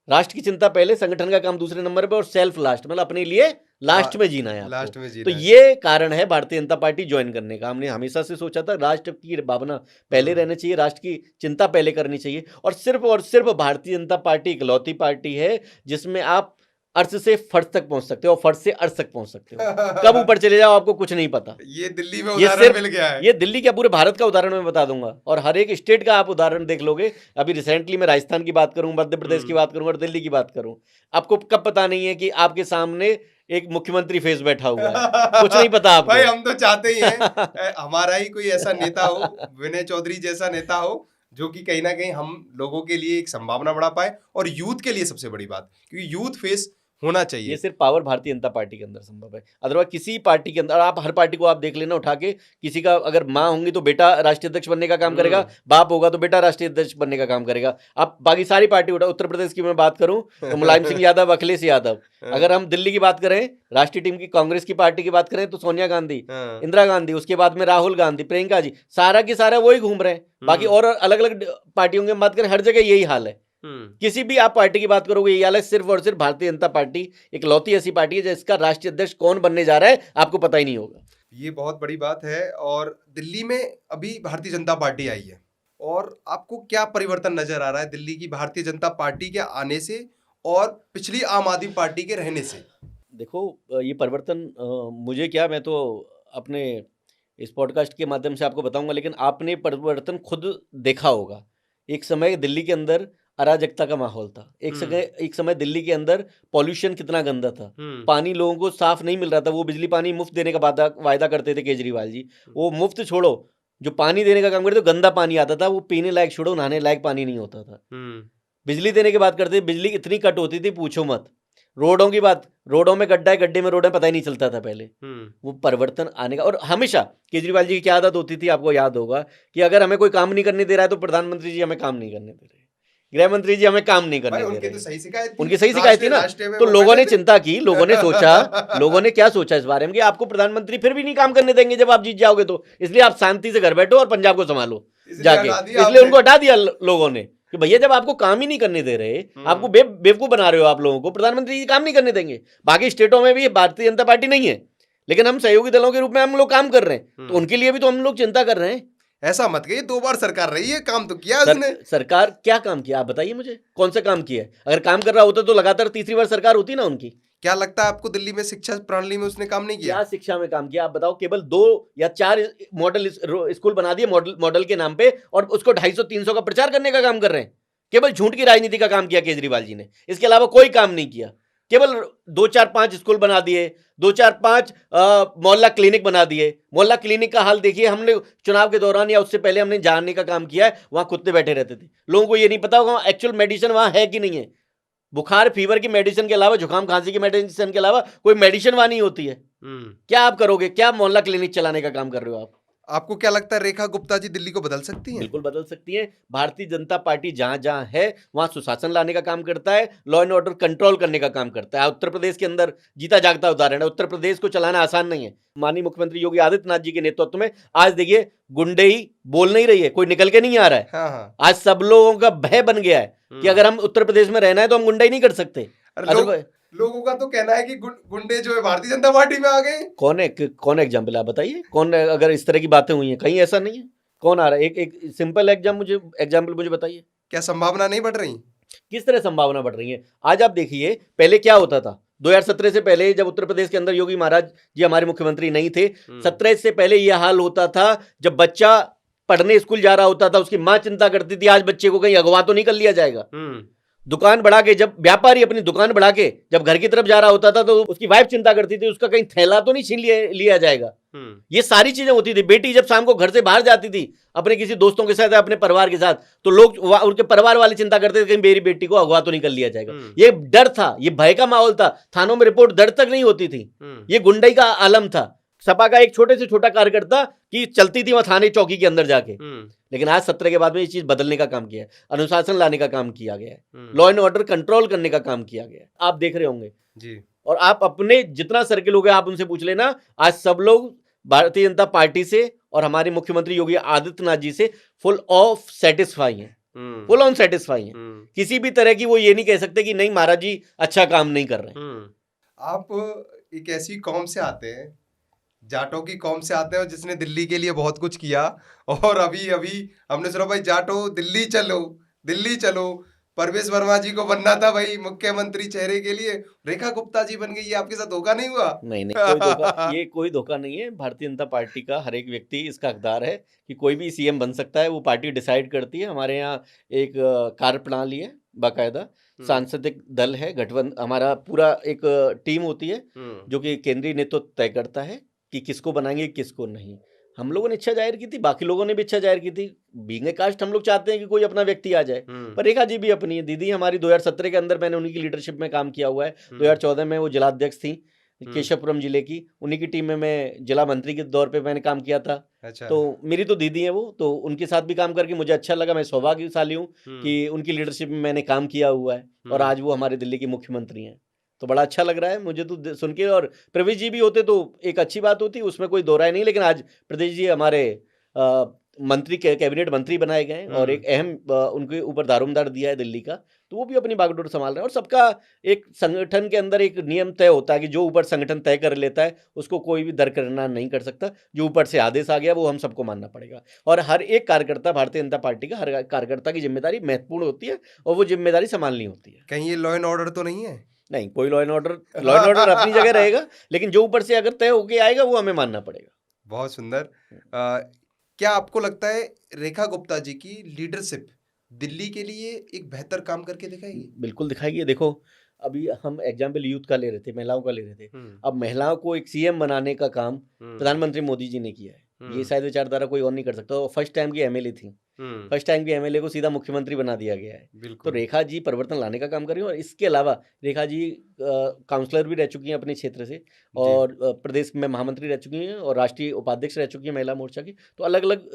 राष्ट्र की चिंता पहले, संगठन का काम दूसरे नंबर पे, और सेल्फ लास्ट मतलब अपने लिए लास्ट में जीना है, लास्ट में जीना। तो ये कारण है भारतीय जनता पार्टी ज्वाइन करने का। हमने हमेशा से सोचा था राष्ट्र की भावना पहले रहनी चाहिए, राष्ट्र की चिंता पहले करनी चाहिए, और सिर्फ भारतीय जनता पार्टी इकलौती पार्टी है जिसमें आप अर्थ से फर्श तक पहुंच सकते हो और फर्श से अर्थ तक पहुंच सकते हो। कब ऊपर चले जाओ आपको कुछ नहीं पता। ये दिल्ली में उदाहरण मिल गया है। ये दिल्ली क्या, पूरे भारत का उदाहरण मैं बता दूंगा, और हर एक स्टेट का आप उदाहरण देख लोगे। अभी रिसेंटली मैं राजस्थान की बात करूं, मध्य प्रदेश की बात करूं और दिल्ली की बात करूं, आपको कब पता नहीं है कि आपके सामने एक मुख्यमंत्री फेस बैठा हुआ है, कुछ नहीं पता आपको। भाई हम तो चाहते ही हैं हमारा ही कोई ऐसा नेता हो, विनय चौधरी जैसा नेता हो, जो कि कहीं ना कहीं हम लोगों के लिए एक संभावना बढ़ा पाए, और यूथ के लिए सबसे बड़ी बात, क्योंकि यूथ फेस होना ये चाहिए। सिर्फ पावर भारतीय जनता पार्टी के अंदर संभव है, अदरवाइज किसी पार्टी के अंदर, आप हर पार्टी को आप देख लेना उठा के, किसी का अगर माँ होंगी तो बेटा राष्ट्रीय अध्यक्ष बनने का काम करेगा, बाप होगा तो बेटा राष्ट्रीय अध्यक्ष बनने का काम करेगा। आप बाकी सारी पार्टी उठा, उत्तर प्रदेश की मैं बात करूं तो मुलायम सिंह यादव, अखिलेश यादव। अगर हम दिल्ली की बात करें, राष्ट्रीय टीम की कांग्रेस की पार्टी की बात करें तो सोनिया गांधी, इंदिरा गांधी, उसके बाद में राहुल गांधी, प्रियंका जी, सारा के सारा वही घूम रहे हैं। बाकी और अलग अलग पार्टियों की बात करें, हर जगह यही हाल है। किसी भी आप पार्टी की बात करोगे यही हाल है। सिर्फ और सिर्फ भारतीय जनता पार्टी एक लौती ऐसी पार्टी है जिसका राष्ट्रीय अध्यक्ष कौन बनने जा रहा है आपको पता ही नहीं होगा। ये बहुत बड़ी बात है। और दिल्ली में अभी भारतीय जनता पार्टी आई है, और आपको क्या परिवर्तन नजर आ रहा है दिल्ली की भारतीय जनता पार्टी के आने से और पिछली आम आदमी पार्टी के रहने से? देखो ये परिवर्तन मुझे क्या, मैं तो अपने इस पॉडकास्ट के माध्यम से आपको बताऊंगा, लेकिन आपने परिवर्तन खुद देखा होगा। एक समय दिल्ली के अंदर अराजकता का माहौल था, एक समय दिल्ली के अंदर पॉल्यूशन कितना गंदा था, पानी लोगों को साफ नहीं मिल रहा था। वो बिजली पानी मुफ्त देने का वायदा करते थे केजरीवाल जी, वो मुफ्त छोड़ो, जो पानी देने का काम करते तो गंदा पानी आता था, वो पीने लायक छोड़ो, नहाने लायक पानी नहीं होता था। बिजली देने की बात करते, बिजली इतनी कट होती थी पूछो मत। रोडों की बात, रोडों में गड्ढा है, गड्ढे में रोड है, पता ही नहीं चलता था पहले। वो परिवर्तन आने का, और हमेशा केजरीवाल जी की क्या आदत होती थी आपको याद होगा कि अगर हमें कोई काम नहीं करने दे रहा है तो प्रधानमंत्री जी हमें काम नहीं करने दे रहे, गृह मंत्री जी हमें काम नहीं करने दे उनकी रहे। तो सही शिकायत थी, उनकी सही शिकायत थी ना, तो लोगों ने चिंता की, लोगों ने सोचा, लोगों ने क्या सोचा इस बारे में कि आपको प्रधानमंत्री फिर भी नहीं काम करने देंगे जब आप जीत जाओगे, तो इसलिए आप शांति से घर बैठो और पंजाब को संभालो जाके। इसलिए उनको हटा दिया लोगों ने कि भैया जब आपको काम ही नहीं करने दे रहे, आपको बेवकूफ बना रहे हो आप लोगों को, प्रधानमंत्री जी काम नहीं करने देंगे। बाकी स्टेटों में भी भारतीय जनता पार्टी नहीं है, लेकिन हम सहयोगी दलों के रूप में हम लोग काम कर रहे हैं, तो उनके लिए भी तो हम लोग चिंता कर रहे हैं। ऐसा मत कहिए, 2 बार सरकार रही है, काम तो किया उसने। सरकार क्या काम किया आप बताइए मुझे, कौन सा काम किया है? अगर काम कर रहा होता तो लगातार तीसरी बार सरकार होती ना उनकी। क्या लगता है आपको दिल्ली में शिक्षा प्रणाली में उसने काम नहीं किया? क्या शिक्षा में काम किया आप बताओ? केवल 2 या 4 मॉडल स्कूल बना दिए मॉडल के नाम पे, और उसको 250-300 का प्रचार करने का काम कर रहे हैं। केवल झूठ की राजनीति का काम किया केजरीवाल जी ने, इसके अलावा कोई काम नहीं किया। केवल 2-4-5 स्कूल बना दिए, 2-4-5 मोहल्ला क्लिनिक बना दिए। मोहल्ला क्लिनिक का हाल देखिए, हमने चुनाव के दौरान या उससे पहले हमने जानने का काम किया है, वहां कुत्ते बैठे रहते थे। लोगों को ये नहीं पता होगा एक्चुअल मेडिसिन वहां है कि नहीं है। बुखार फीवर की मेडिसिन के अलावा, जुकाम खांसी की मेडिसिन के अलावा कोई मेडिसिन वहां नहीं होती है। क्या आप करोगे? क्या मोहल्ला क्लिनिक चलाने का काम कर रहे हो आप? आपको क्या लगता है रेखा गुप्ता जी दिल्ली को बदल सकती हैं? बिल्कुल बदल सकती है। भारतीय जनता पार्टी जहां जहां है वहां सुशासन लाने का काम करता है, लॉ एंड ऑर्डर कंट्रोल करने का काम करता है। उत्तर प्रदेश के अंदर जीता जागता उदाहरण है। उत्तर प्रदेश को चलाना आसान नहीं है। माननीय मुख्यमंत्री योगी आदित्यनाथ जी के नेतृत्व में आज देखिए गुंडई बोल नहीं रही है, कोई निकल के नहीं आ रहा है। हाँ। आज सब लोगों का भय बन गया है कि अगर हम उत्तर प्रदेश में रहना है तो हम गुंडई नहीं कर सकते। लोगों का तो कहना है कि गुंडे जो है भारतीय जनता पार्टी में आ गए। कौन एग्जाम्पल आप बताइए, कौन? अगर इस तरह की बातें हुई हैं कहीं, ऐसा नहीं है। कौन आ रहा है? एक सिंपल एग्जाम्पल मुझे बताइए। क्या संभावना नहीं बढ़ रही? किस तरह संभावना बढ़ रही है? आज आप देखिए, पहले क्या होता था 2017 से पहले, जब उत्तर प्रदेश के अंदर योगी महाराज जी हमारे मुख्यमंत्री नहीं थे, 17 से पहले यह हाल होता था। जब बच्चा पढ़ने स्कूल जा रहा होता था, उसकी मां चिंता करती थी आज बच्चे को कहीं अगवा तो नहीं कर लिया जाएगा। दुकान बढ़ा के, जब व्यापारी अपनी दुकान बढ़ा के जब घर की तरफ जा रहा होता था तो उसकी वाइफ चिंता करती थी उसका कहीं थैला तो नहीं छीन लिया जाएगा। ये सारी चीजें होती थी। बेटी जब शाम को घर से बाहर जाती थी अपने किसी दोस्तों के साथ, अपने परिवार के साथ, तो लोग उनके परिवार वाले चिंता करते थे कहीं मेरी बेटी को अगवा तो नहीं कर लिया जाएगा। ये डर था, ये भय का माहौल था। थानों में रिपोर्ट दर्ज तक नहीं होती थी। ये गुंडई का आलम था। सपा का एक छोटे से छोटा कार्यकर्ता की चलती थी वहां थाने चौकी के अंदर जाके। लेकिन आज 17 के बाद में ये चीज बदलने का काम किया है, अनुशासन लाने का काम किया गया है, लॉ एंड ऑर्डर कंट्रोल करने का काम किया गया है। आप देख रहे होंगे जी, और आप अपने जितना सर्किल हो गया आप उनसे पूछ लेना, आज सब लोग भारतीय जनता पार्टी से और हमारे मुख्यमंत्री योगी आदित्यनाथ जी से फुल ऑफ सेटिस्फाई है, फुल ऑन सेटिस्फाई है। किसी भी तरह की वो ये नहीं कह सकते कि नहीं महाराज जी अच्छा काम नहीं कर रहे। आप एक ऐसी कौम से आते हैं, जाटों की कौम से आते हैं, जिसने दिल्ली के लिए बहुत कुछ किया, और अभी हमने सुना भाई जाटो दिल्ली चलो, परवेश वर्मा जी को बनना था भाई मुख्यमंत्री चेहरे के लिए, रेखा गुप्ता जी बन गई। ये आपके साथ धोखा नहीं हुआ? नहीं, ये कोई धोखा नहीं है। भारतीय जनता पार्टी का हर एक व्यक्ति इसका हकदार है कि कोई भी सीएम बन सकता है, वो पार्टी डिसाइड करती है। हमारे यहाँ एक कार्य प्रणाली है, बाकायदा सांसदिक दल है, गठबंधन, हमारा पूरा एक टीम होती है जो कि केंद्रीय नेतृत्व तय करता है कि किसको बनाएंगे किसको नहीं। हम लोगों ने इच्छा जाहिर की थी, बाकी लोगों ने भी इच्छा जाहिर की थी। बीइंग ए कास्ट हम लोग चाहते हैं कि कोई अपना व्यक्ति आ जाए, पर रेखा जी भी अपनी है। दीदी हमारी 2017 के अंदर मैंने उन्हीं की लीडरशिप में काम किया हुआ है। 2014 में वो जिलाध्यक्ष थी केशवपुरम जिले की, उन्हीं की टीम में मैं जिला मंत्री के दौर पे मैंने काम किया था। अच्छा। तो मेरी तो दीदी है वो, तो उनके साथ भी काम करके मुझे अच्छा लगा। मैं सौभाग्यशाली हूँ कि उनकी लीडरशिप में मैंने काम किया हुआ है और आज वो हमारे दिल्ली के मुख्यमंत्री हैं। तो बड़ा अच्छा लग रहा है मुझे तो सुन के। और प्रवेश जी भी होते तो एक अच्छी बात होती, उसमें कोई दो राय नहीं, लेकिन आज प्रदेश जी हमारे मंत्री के कैबिनेट मंत्री बनाए गए और एक अहम उनके ऊपर दारोमदार दिया है दिल्ली का, तो वो भी अपनी बागडोर संभाल रहे हैं। और सबका एक संगठन के अंदर एक नियम तय होता है कि जो ऊपर संगठन तय कर लेता है उसको कोई भी दरकिनार नहीं कर सकता। जो ऊपर से आदेश आ गया वो हम सबको मानना पड़ेगा। और हर एक कार्यकर्ता, भारतीय जनता पार्टी का हर कार्यकर्ता की जिम्मेदारी महत्वपूर्ण होती है और वो जिम्मेदारी संभालनी होती है। कहीं ये लॉ एंड ऑर्डर तो नहीं है? नहीं, कोई लॉ एंड ऑर्डर अपनी जगह रहेगा, लेकिन जो ऊपर से अगर तय होके आएगा वो हमें मानना पड़ेगा। बहुत सुंदर। क्या आपको लगता है रेखा गुप्ता जी की लीडरशिप दिल्ली के लिए एक बेहतर काम करके दिखाएगी? बिल्कुल दिखाइए। देखो, अभी हम एग्जाम्पल यूथ का ले रहे थे, महिलाओं का ले रहे थे। अब महिलाओं को एक सीएम बनाने का काम प्रधानमंत्री मोदी जी ने किया है। ये शायद विचारधारा कोई और नहीं कर सकता। फर्स्ट टाइम की एमएलए थी, फर्स्ट टाइम की एमएलए को सीधा मुख्यमंत्री बना दिया गया है। तो रेखा जी परिवर्तन लाने का काम कर रही हैं। और इसके अलावा रेखा जी काउंसलर भी रह चुकी हैं अपने क्षेत्र से, और प्रदेश में महामंत्री रह चुकी हैं और राष्ट्रीय उपाध्यक्ष रह चुकी हैं महिला मोर्चा की। तो अलग अलग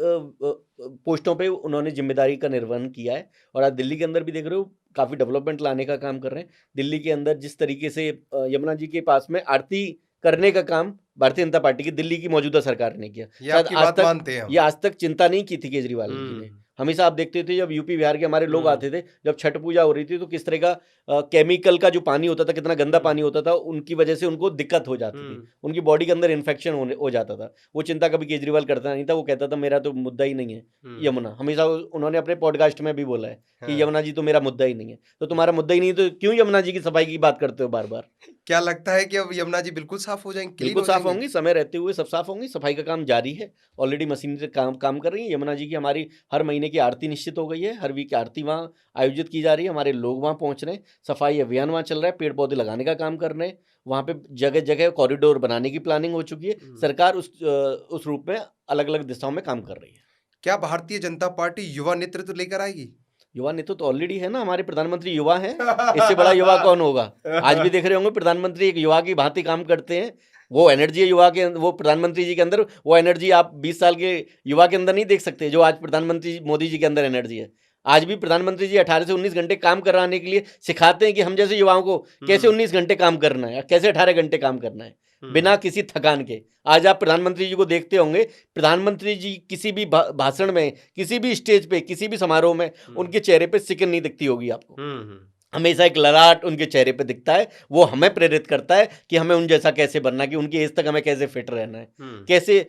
पोस्टों पे उन्होंने जिम्मेदारी का निर्वहन किया है। और आज दिल्ली के अंदर भी देख रहे हो काफ़ी डेवलपमेंट लाने का काम कर रहे हैं। दिल्ली के अंदर जिस तरीके से यमुना जी के पास में आरती करने का काम भारतीय जनता पार्टी की दिल्ली की मौजूदा सरकार ने किया। शायद आज तक चिंता नहीं की थी केजरीवाल जी ने। हमेशा आप देखते थे जब यूपी बिहार के हमारे लोग आते थे, जब छठ पूजा हो रही थी, तो किस तरह का केमिकल का जो पानी होता था, कितना गंदा पानी होता था, उनकी वजह से उनको दिक्कत हो जाती थी, उनकी बॉडी के अंदर इन्फेक्शन हो जाता था। वो चिंता कभी केजरीवाल करता नहीं था। वो कहता था मेरा तो मुद्दा ही नहीं है यमुना। हमेशा उन्होंने अपने पॉडकास्ट में भी बोला है कि यमुना जी तो मेरा मुद्दा ही नहीं है। तो तुम्हारा मुद्दा ही नहीं है तो क्यों यमुना जी की सफाई की बात करते हो बार बार? क्या लगता है कि अब यमुना जी बिल्कुल साफ हो जाएंगी? बिल्कुल साफ होंगी, समय रहते हुए सब साफ होंगी। सफाई का काम जारी है, ऑलरेडी मशीनरी काम कर रही है। यमुना जी की हमारी हर महीने की आरती निश्चित हो गई है, हर वीक की आरती वहाँ आयोजित की जा रही है। हमारे लोग वहाँ पहुँच रहे हैं, सफाई अभियान वहाँ चल रहा है, पेड़ पौधे लगाने का काम कर रहे हैं। वहाँ पे जगह जगह कॉरिडोर बनाने की प्लानिंग हो चुकी है। सरकार उस रूप में अलग अलग दिशाओं में काम कर रही है। क्या भारतीय जनता पार्टी युवा नेतृत्व लेकर आएगी? युवा नेतृत्व तो ऑलरेडी है ना, हमारे प्रधानमंत्री युवा हैं। इससे बड़ा युवा कौन होगा? आज भी देख रहे होंगे प्रधानमंत्री एक युवा की भांति काम करते हैं। वो एनर्जी है युवा के, वो प्रधानमंत्री जी के अंदर वो एनर्जी आप 20 साल के युवा के अंदर नहीं देख सकते जो आज प्रधानमंत्री मोदी जी के अंदर एनर्जी है। आज भी प्रधानमंत्री जी 18 से 19 घंटे काम कराने के लिए सिखाते हैं कि हम जैसे युवाओं को कैसे 19 घंटे काम करना है, कैसे 18 घंटे काम करना है बिना किसी थकान के। आज आप प्रधानमंत्री जी को देखते होंगे, प्रधानमंत्री जी किसी भी भाषण में, किसी भी स्टेज पे, किसी भी समारोह में उनके चेहरे पे सिकन नहीं दिखती होगी आपको। हमेशा एक ललाट उनके चेहरे पे दिखता है। वो हमें प्रेरित करता है कि हमें उन जैसा कैसे बनना है, कि उनकी एज तक हमें कैसे फिट रहना है, कैसे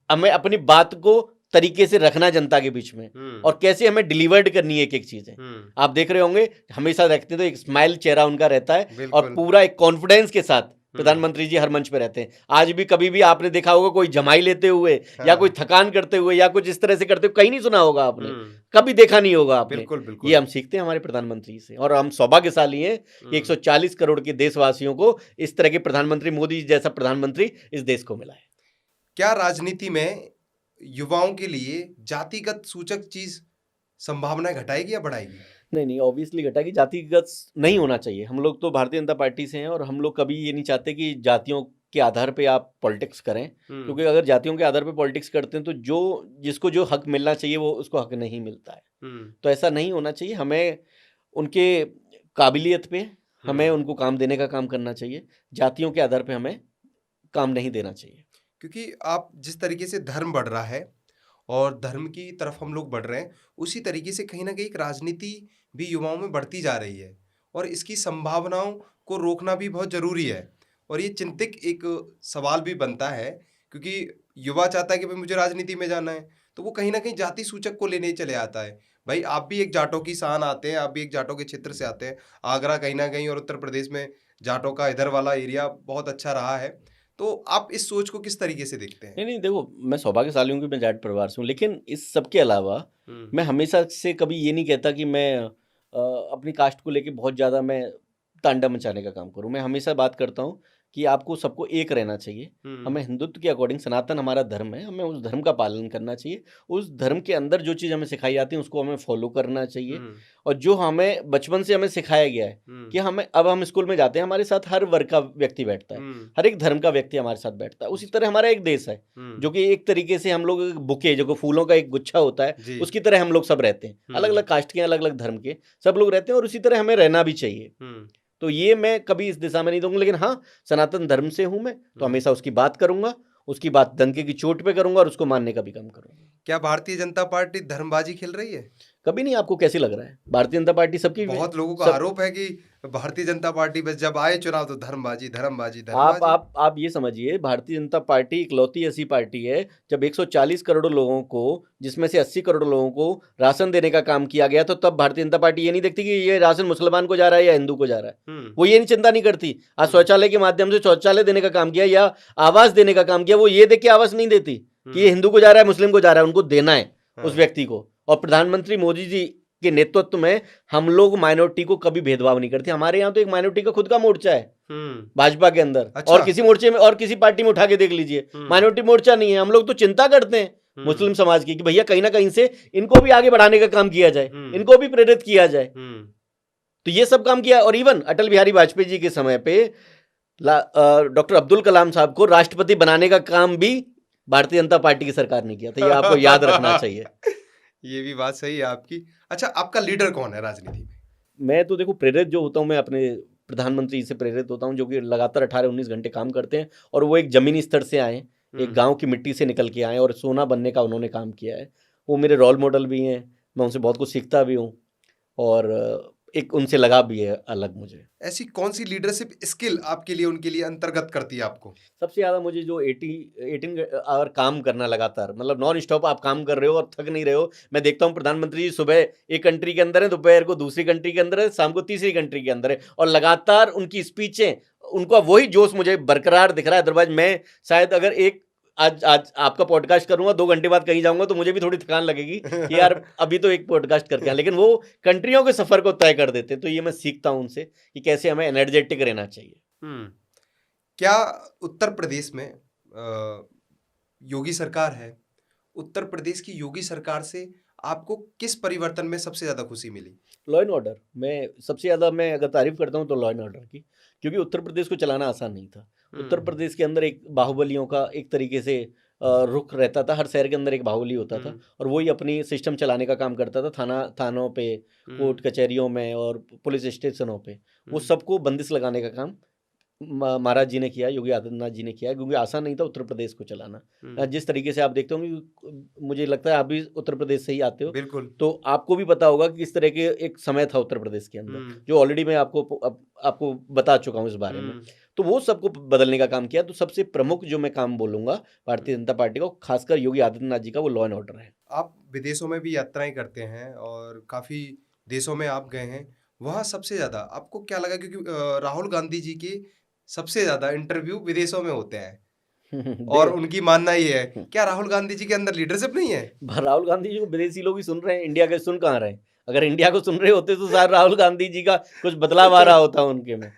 हमें अपनी बात को तरीके से रखना जनता के बीच में, और कैसे हमें डिलीवर्ड करनी है एक एक चीजें। आप देख रहे होंगे हमेशा रखते तो एक स्माइल चेहरा उनका रहता है और पूरा एक कॉन्फिडेंस के साथ प्रधानमंत्री जी हर मंच पे रहते हैं। आज भी कभी भी आपने देखा होगा कोई जमाई लेते हुए या कोई थकान करते हुए या कुछ इस तरह से करते हुए कहीं नहीं सुना होगा आपने, कभी देखा नहीं होगा आपने। ये हम सीखते हैं हमारे प्रधानमंत्री से, और हम सौभाग्यशाली हैं कि 140 करोड़ के देशवासियों को इस तरह के प्रधानमंत्री, मोदी जैसा प्रधानमंत्री इस देश को मिला है। क्या राजनीति में युवाओं के लिए जातिगत सूचक चीज संभावनाएं घटाएगी या बढ़ाएगी? नहीं, ऑब्वियसली घटाएगी। जातिगत नहीं होना चाहिए। हम लोग तो भारतीय जनता पार्टी से हैं और हम लोग कभी ये नहीं चाहते कि जातियों के आधार पे आप पॉलिटिक्स करें, क्योंकि अगर जातियों के आधार पे पॉलिटिक्स करते हैं तो जिसको जो हक मिलना चाहिए वो उसको हक नहीं मिलता है। तो ऐसा नहीं होना चाहिए। हमें उनके काबिलियत पे हमें उनको काम देने का काम करना चाहिए। जातियों के आधार पे हमें काम नहीं देना चाहिए। क्योंकि आप जिस तरीके से धर्म बढ़ रहा है और धर्म की तरफ हम लोग बढ़ रहे हैं, उसी तरीके से कहीं ना कहीं एक राजनीति भी युवाओं में बढ़ती जा रही है और इसकी संभावनाओं को रोकना भी बहुत जरूरी है। और ये चिंतित एक सवाल भी बनता है, क्योंकि युवा चाहता है कि भाई मुझे राजनीति में जाना है, तो वो कहीं ना कहीं जाति सूचक को लेने चले आता है। भाई आप भी एक जाटों की शान आते हैं, आप भी एक जाटों के क्षेत्र से आते हैं। आगरा कहीं ना कहीं और उत्तर प्रदेश में जाटों का इधर वाला एरिया बहुत अच्छा रहा है। तो आप इस सोच को किस तरीके से देखते हैं? नहीं, देखो, मैं सौभाग्यशाली हूँ कि मैं जाट परिवार से हूँ, लेकिन इस सब के अलावा मैं हमेशा से कभी ये नहीं कहता कि मैं अपनी कास्ट को लेके बहुत ज़्यादा मैं तांडव मचाने का काम करूँ। मैं हमेशा बात करता हूँ कि आपको सबको एक रहना चाहिए। हमें हिंदुत्व के अकॉर्डिंग, सनातन हमारा धर्म है, हमें उस धर्म का पालन करना चाहिए। उस धर्म के अंदर जो चीज़ हमें सिखाई जाती है उसको हमें फॉलो करना चाहिए। और जो हमें बचपन से हमें सिखाया गया है कि हमें, अब हम स्कूल में जाते हैं, हमारे साथ हर वर्ग का व्यक्ति बैठता है, हर एक धर्म का व्यक्ति हमारे साथ बैठता है। उसी तरह हमारा एक देश है जो कि एक तरीके से हम लोग बुके, जो फूलों का एक गुच्छा होता है, जी। उसकी तरह हम लोग सब रहते हैं। अलग अलग कास्ट के, अलग अलग धर्म के सब लोग रहते हैं, और उसी तरह हमें रहना भी चाहिए। तो ये मैं कभी इस दिशा में नहीं दूंगा, लेकिन हाँ, सनातन धर्म से हूं मैं, तो हमेशा उसकी बात करूंगा, उसकी बात डंके की चोट पे करूंगा और उसको मानने का भी काम करूंगा। क्या भारतीय जनता पार्टी धर्मबाजी खेल रही है? कभी नहीं। आपको कैसे लग रहा है? भारतीय जनता पार्टी सबकी, बहुत लोगों का आरोप है कि भारतीय जनता पार्टी बस जब आए चुनाव तो धर्मबाजी धर्मबाजी आप धर्मबाजी। आप ये समझिए, भारतीय जनता पार्टी इकलौती ऐसी पार्टी है जब 140 करोड़ लोगों को, जिसमें से 80 करोड़ लोगों को राशन देने का काम किया गया, तो तब भारतीय जनता पार्टी ये नहीं देखती कि ये राशन मुसलमान को जा रहा है या हिंदू को जा रहा है। वो ये नहीं, चिंता नहीं करती। आज शौचालय के माध्यम से शौचालय देने का काम किया या आवास देने का काम किया, वो ये देख के आवास नहीं देती कि ये हिंदू को जा रहा है, मुस्लिम को जा रहा है, उनको देना है उस व्यक्ति को। और प्रधानमंत्री मोदी जी के नेतृत्व में हम लोग माइनॉरिटी को कभी भेदभाव नहीं करते। हमारे यहाँ तो एक माइनॉरिटी का खुद का मोर्चा है भाजपा के अंदर। अच्छा। और किसी मोर्चे में और किसी पार्टी में उठा के देख लीजिए, माइनॉरिटी मोर्चा नहीं है। हम लोग तो चिंता करते हैं मुस्लिम समाज की कि भैया कहीं ना कहीं से इनको भी आगे बढ़ाने का काम किया जाए, इनको भी प्रेरित किया जाए। तो ये सब काम किया। और इवन अटल बिहारी वाजपेयी जी के समय पे डॉक्टर अब्दुल कलाम साहब को राष्ट्रपति बनाने का काम भी भारतीय जनता पार्टी की सरकार ने किया था। ये आपको याद रखना चाहिए। ये भी बात सही है आपकी। अच्छा, आपका लीडर कौन है राजनीति में? मैं तो देखो, प्रेरित जो होता हूँ मैं अपने प्रधानमंत्री से प्रेरित होता हूँ, जो कि लगातार 18-19 घंटे काम करते हैं, और वो एक जमीनी स्तर से आए, एक गांव की मिट्टी से निकल के आए और सोना बनने का उन्होंने काम किया है। वो मेरे रोल मॉडल भी हैं, मैं उनसे बहुत कुछ सीखता भी हूँ, और एक उनसे लगाव भी है अलग मुझे। ऐसी कौन सी लीडरशिप स्किल आपके लिए, उनके लिए अंतर्गत करती है आपको? सबसे ज़्यादा मुझे जो 18 आवर काम करना लगातार, मतलब नॉन स्टॉप आप काम कर रहे हो और थक नहीं रहे हो। मैं देखता हूँ प्रधानमंत्री जी सुबह एक कंट्री के अंदर है, दोपहर को दूसरी कंट्री के अंदर है, शाम को तीसरी कंट्री के अंदर है, और लगातार उनकी स्पीचें, उनका वही जोश मुझे बरकरार दिख रहा है। अदरवाइज मैं शायद अगर आज आपका पॉडकास्ट करूंगा, 2 घंटे बाद कहीं जाऊंगा, तो मुझे भी थोड़ी थकान लगेगी कि यार अभी तो एक पॉडकास्ट करके आए। लेकिन वो कंट्रियों के सफर को तय कर देते। तो ये मैं सीखता हूं उनसे कि कैसे हमें एनर्जेटिक रहना चाहिए। क्या उत्तर प्रदेश में योगी सरकार है, उत्तर प्रदेश की योगी सरकार से आपको किस परिवर्तन में सबसे ज्यादा खुशी मिली? लॉ एंड ऑर्डर में सबसे ज़्यादा मैं अगर तारीफ करता हूँ तो लॉ एंड ऑर्डर की, क्योंकि उत्तर प्रदेश को चलाना आसान नहीं था। उत्तर प्रदेश के अंदर एक बाहुबलियों का एक तरीके से रुख रहता था। हर शहर के अंदर एक बाहुबली होता था, और वही अपनी सिस्टम चलाने का काम करता था। थानों पे, कोर्ट कचहरियों में और पुलिस स्टेशनों पे, वो सबको बंदिश लगाने का काम महाराज जी ने किया, योगी आदित्यनाथ जी ने किया, क्योंकि आसान नहीं था उत्तर प्रदेश को चलाना। जिस तरीके से आप देखते होंगे, मुझे लगता है आप भी उत्तर प्रदेश से ही आते हो, बिल्कुल। तो आपको भी पता होगा कि किस तरह के एक समय था उत्तर प्रदेश के अंदर, जो ऑलरेडी मैं आपको बता चुका हूँ इस बारे में। तो वो सबको बदलने का काम किया। तो सबसे प्रमुख जो मैं काम बोलूंगा भारतीय जनता पार्टी को, खासकर योगी आदित्यनाथ जी का, वो लॉ एंड ऑर्डर है। आप विदेशों में भी यात्राएं करते हैं और काफी देशों में आप गए हैं, वहाँ सबसे ज्यादा आपको क्या लगा? क्योंकि राहुल गांधी जी के सबसे ज्यादा इंटरव्यू विदेशों में होते हैं और उनकी मानना ये है, क्या राहुल गांधी जी के अंदर लीडरशिप नहीं है? राहुल गांधी जी को विदेशी लोग ही सुन रहे हैं, इंडिया के सुन कहाँ रहे? अगर इंडिया को सुन रहे होते तो शायद राहुल गांधी जी का कुछ बदलाव आ रहा होता उनके में।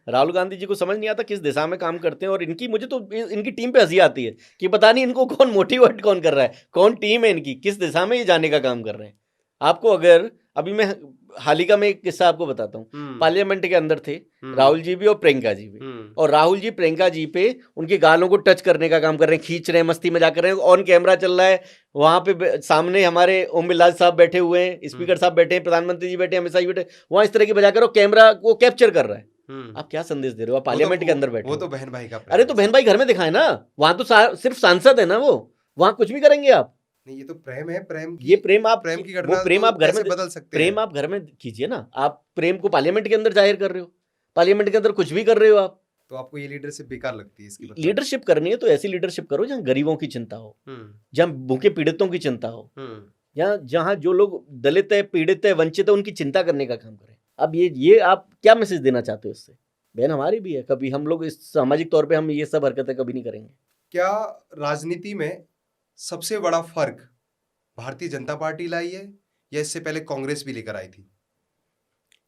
राहुल गांधी जी को समझ नहीं आता किस दिशा में काम करते हैं, और मुझे तो इनकी टीम पे हंसी आती है कि पता नहीं इनको कौन मोटिवेट कौन कर रहा है, कौन टीम है इनकी, किस दिशा में ये जाने का काम कर रहे हैं। आपको अगर अभी मैं हालिका में एक किस्सा आपको बताता हूँ। पार्लियामेंट के अंदर थे राहुल जी भी और प्रियंका जी भी, और राहुल जी प्रियंका जी पे उनके गालों को टच करने का काम कर रहे हैं, खींच रहे हैं, मस्ती मजाक कर रहे हैं, ऑन कैमरा चल रहा है। वहां पे सामने हमारे ओम बिरला साहब बैठे हुए हैं, स्पीकर साहब बैठे हैं, प्रधानमंत्री जी बैठे हैं, अमित शाह जी बैठे, वहां इस तरह की बजाकर कैमरा को कैप्चर कर रहा है। आप क्या संदेश दे रहे हो? आप पार्लियामेंट के अंदर बैठे, वो तो बहन भाई का। अरे तो बहन भाई घर में दिखाए ना, वहां तो सिर्फ सांसद है ना, वो वहां कुछ भी करेंगे आप? नहीं, ये तो प्रेम है। ये प्रेम आप प्रेम की घटना, प्रेम आप घर में बदल सकते हैं। प्रेम आप घर में कीजिए ना। आप प्रेम को पार्लियामेंट के अंदर जाहिर कर रहे हो, पार्लियामेंट के अंदर कुछ भी कर रहे हो आप। तो आपको ये लीडरशिप बेकार लगती है? इसकी मतलब लीडरशिप करनी है तो ऐसी लीडरशिप करो जहाँ गरीबों की चिंता हो, जहाँ भूखे पीड़ितों की चिंता हो, जहाँ जो लोग दलित है, पीड़ित है, वंचित है, उनकी चिंता करने का काम करें। अब ये आप क्या मैसेज देना चाहते हो इससे? बहन हमारी भी है, कभी हम लोग इस सामाजिक तौर पे हम ये सब हरकतें कभी नहीं करेंगे। क्या राजनीति में सबसे बड़ा फर्क भारतीय जनता पार्टी लाई है, या इससे पहले कांग्रेस भी लेकर आई थी?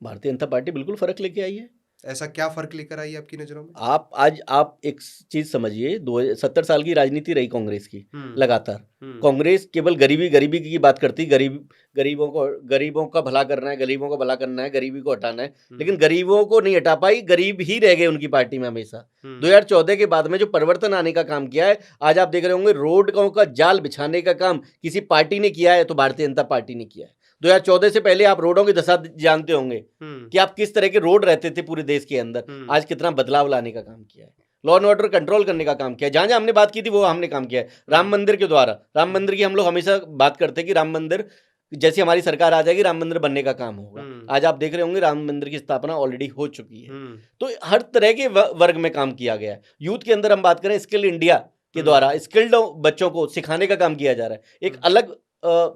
भारतीय जनता पार्टी बिल्कुल फर्क लेके आई है। ऐसा क्या फर्क लेकर आई आपकी नजरों में? आप एक चीज समझिए, 70 साल की राजनीति रही कांग्रेस की हम्म। लगातार। हम्म। कांग्रेस केवल गरीबी गरीबी की बात करती, गरीबों का भला करना है, गरीबों का भला करना है, गरीबी को हटाना है, लेकिन गरीबों को नहीं हटा पाई, गरीब ही रह गए उनकी पार्टी में हमेशा। 2014 के बाद में जो परिवर्तन आने का काम किया है, आज आप देख रहे होंगे रोडों का जाल बिछाने का काम किसी पार्टी ने किया है तो भारतीय जनता पार्टी ने किया है। 2014 से पहले आप रोडों की दशा जानते होंगे कि आप किस तरह के रोड रहते थे पूरे देश के अंदर। आज कितना बदलाव लाने का काम किया है, लॉ एंड ऑर्डर कंट्रोल करने का काम किया है। जहां जहां हमने बात की थी वो हमने काम किया है। राम मंदिर के द्वारा, राम मंदिर की हम लोग हमेशा बात करते हैं कि राम मंदिर जैसी हमारी सरकार आ जाएगी राम मंदिर बनने का काम होगा। आज आप देख रहे होंगे राम मंदिर की स्थापना ऑलरेडी हो चुकी है। तो हर तरह के वर्ग में काम किया गया है। यूथ के अंदर हम बात करें, स्किल इंडिया के द्वारा स्किल्ड बच्चों को सिखाने का काम किया जा रहा है। एक अलग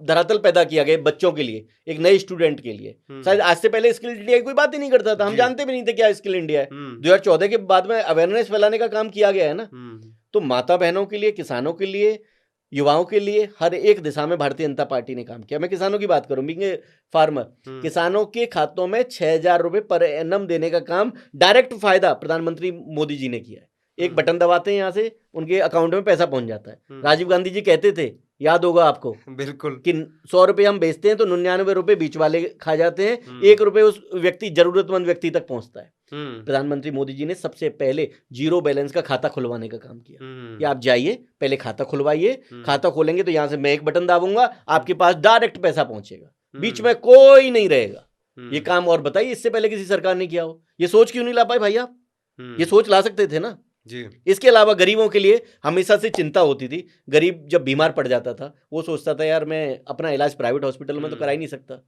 धरातल पैदा किया गया बच्चों के लिए, एक नए स्टूडेंट के लिए। शायद आज से पहले स्किल इंडिया की कोई बात ही नहीं करता था, हम जानते भी नहीं थे क्या स्किल इंडिया है। 2014 के बाद में अवेयरनेस फैलाने का काम किया गया है ना। तो माता बहनों के लिए, किसानों के लिए, युवाओं के लिए हर एक दिशा में भारतीय जनता पार्टी ने काम किया। मैं किसानों की बात करूं, बीइंग ए फार्मर, किसानों के खातों में 6,000 रुपए पर एनम देने का काम, डायरेक्ट फायदा प्रधानमंत्री मोदी जी ने किया है। एक बटन दबाते हैं, यहां से उनके अकाउंट में पैसा पहुंच जाता है। राजीव गांधी जी कहते थे, याद होगा आपको, बिल्कुल, कि 100 रुपए हम बेचते हैं तो 99 रुपए बीच वाले खा जाते हैं, 1 रुपए उस व्यक्ति, जरूरतमंद व्यक्ति तक पहुंचता है। प्रधानमंत्री मोदी जी ने सबसे पहले जीरो बैलेंस का खाता खुलवाने का काम किया कि आप जाइए पहले खाता खुलवाइए, खाता खोलेंगे तो यहां से मैं एक बटन दाबूंगा, आपके पास डायरेक्ट पैसा पहुंचेगा, बीच में कोई नहीं रहेगा। ये काम और बताइए इससे पहले किसी सरकार ने किया हो? ये सोच क्यों नहीं ला पाए भाई आप? ये सोच ला सकते थे ना जी। इसके अलावा गरीबों के लिए हमेशा से चिंता होती थी। गरीब जब बीमार पड़ जाता था वो सोचता था यार मैं अपना इलाज प्राइवेट हॉस्पिटल में तो करा ही नहीं सकता,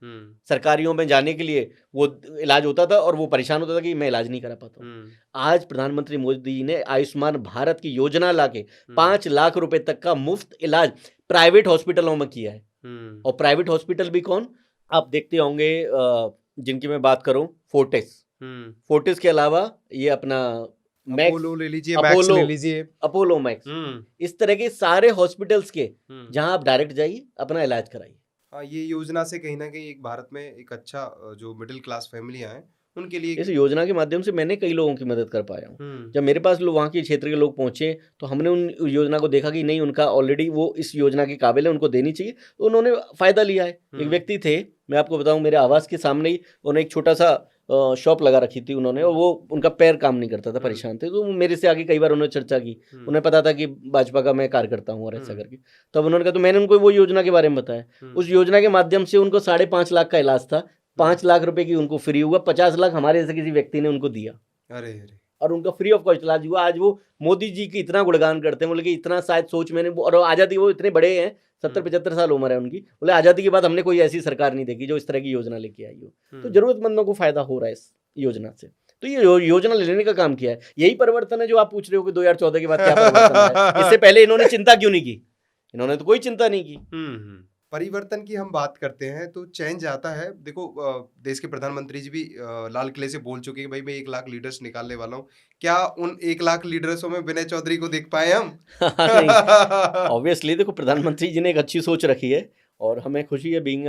सरकारियों में जाने के लिए वो इलाज होता था और वो परेशान होता था कि मैं इलाज नहीं करा पाता हूँ। आज प्रधानमंत्री मोदी जी ने आयुष्मान भारत की योजना लाके 5 लाख रुपए तक का मुफ्त इलाज प्राइवेट हॉस्पिटलों में किया है। और प्राइवेट हॉस्पिटल भी कौन, आप देखते होंगे जिनकी मैं बात करूं, फोर्टिस के अलावा ये अपना अपोलो ले लीजिए, मैक्स ले लीजिए, अपोलो मैक्स, इस तरह के सारे हॉस्पिटल्स के जहां आप डायरेक्ट जाइए अपना इलाज कराइए। हाँ, ये योजना से कहीं ना कहीं एक भारत में एक अच्छा जो मिडिल क्लास फैमिलियां हैं उनके लिए, इस योजना के माध्यम से मैंने कई लोगों की मदद कर पाया हूँ। जब मेरे पास वहाँ के क्षेत्र के लोग पहुंचे तो हमने उन योजना को देखा कि नहीं, उनका ऑलरेडी वो इस योजना के काबिल है, उनको देनी चाहिए, तो उन्होंने फायदा लिया है। एक व्यक्ति थे, मैं आपको बताऊं, मेरे आवास के सामने ही उन्होंने एक छोटा सा शॉप लगा रखी थी उन्होंने, और वो उनका पैर काम नहीं करता था, परेशान थे, तो मेरे से आगे कई बार उन्होंने चर्चा की, उन्हें पता था कि भाजपा का मैं कार्यकर्ता हूँ और ऐसा करके, तब उन्होंने कहा, तो मैंने उनको वो योजना के बारे में बताया। उस योजना के माध्यम से उनको 5.5 लाख का इलाज था, 5 लाख रुपए की उनको फ्री हुआ, 50 लाख हमारे जैसे किसी व्यक्ति ने उनको दिया। अरे और उनका फ्री ऑफ कॉस्ट इलाज हुआ। आज वो मोदी जी की इतना गुणगान करते हैं, बोले कि इतना शायद सोच मैंने, और आज़ादी, वो इतने बड़े हैं, 70-75 साल उम्र है उनकी, बोले आज़ादी के बाद हमने कोई ऐसी सरकार नहीं देखी जो इस तरह की योजना लेके आई हो। तो जरूरतमंदों को फायदा हो रहा है इस योजना से, तो ये योजना लेने का काम किया है। यही परिवर्तन है जो आप पूछ रहे हो कि 2014 के बाद क्या परिवर्तन आया। इससे पहले इन्होंने चिंता क्यों नहीं की? इन्होंने तो कोई चिंता नहीं की। परिवर्तन की हम बात करते हैं तो चेंज आता है। देखो, देश के प्रधानमंत्री जी भी लाल किले से बोल चुके हैं, भाई मैं 1 लाख लीडर्स निकालने वाला हूँ। क्या उन 1 लाख लीडर्सों में विनय चौधरी को देख पाए हम? ऑब्वियसली देखो, प्रधानमंत्री जी ने एक अच्छी सोच रखी है और हमें खुशी है बीइंग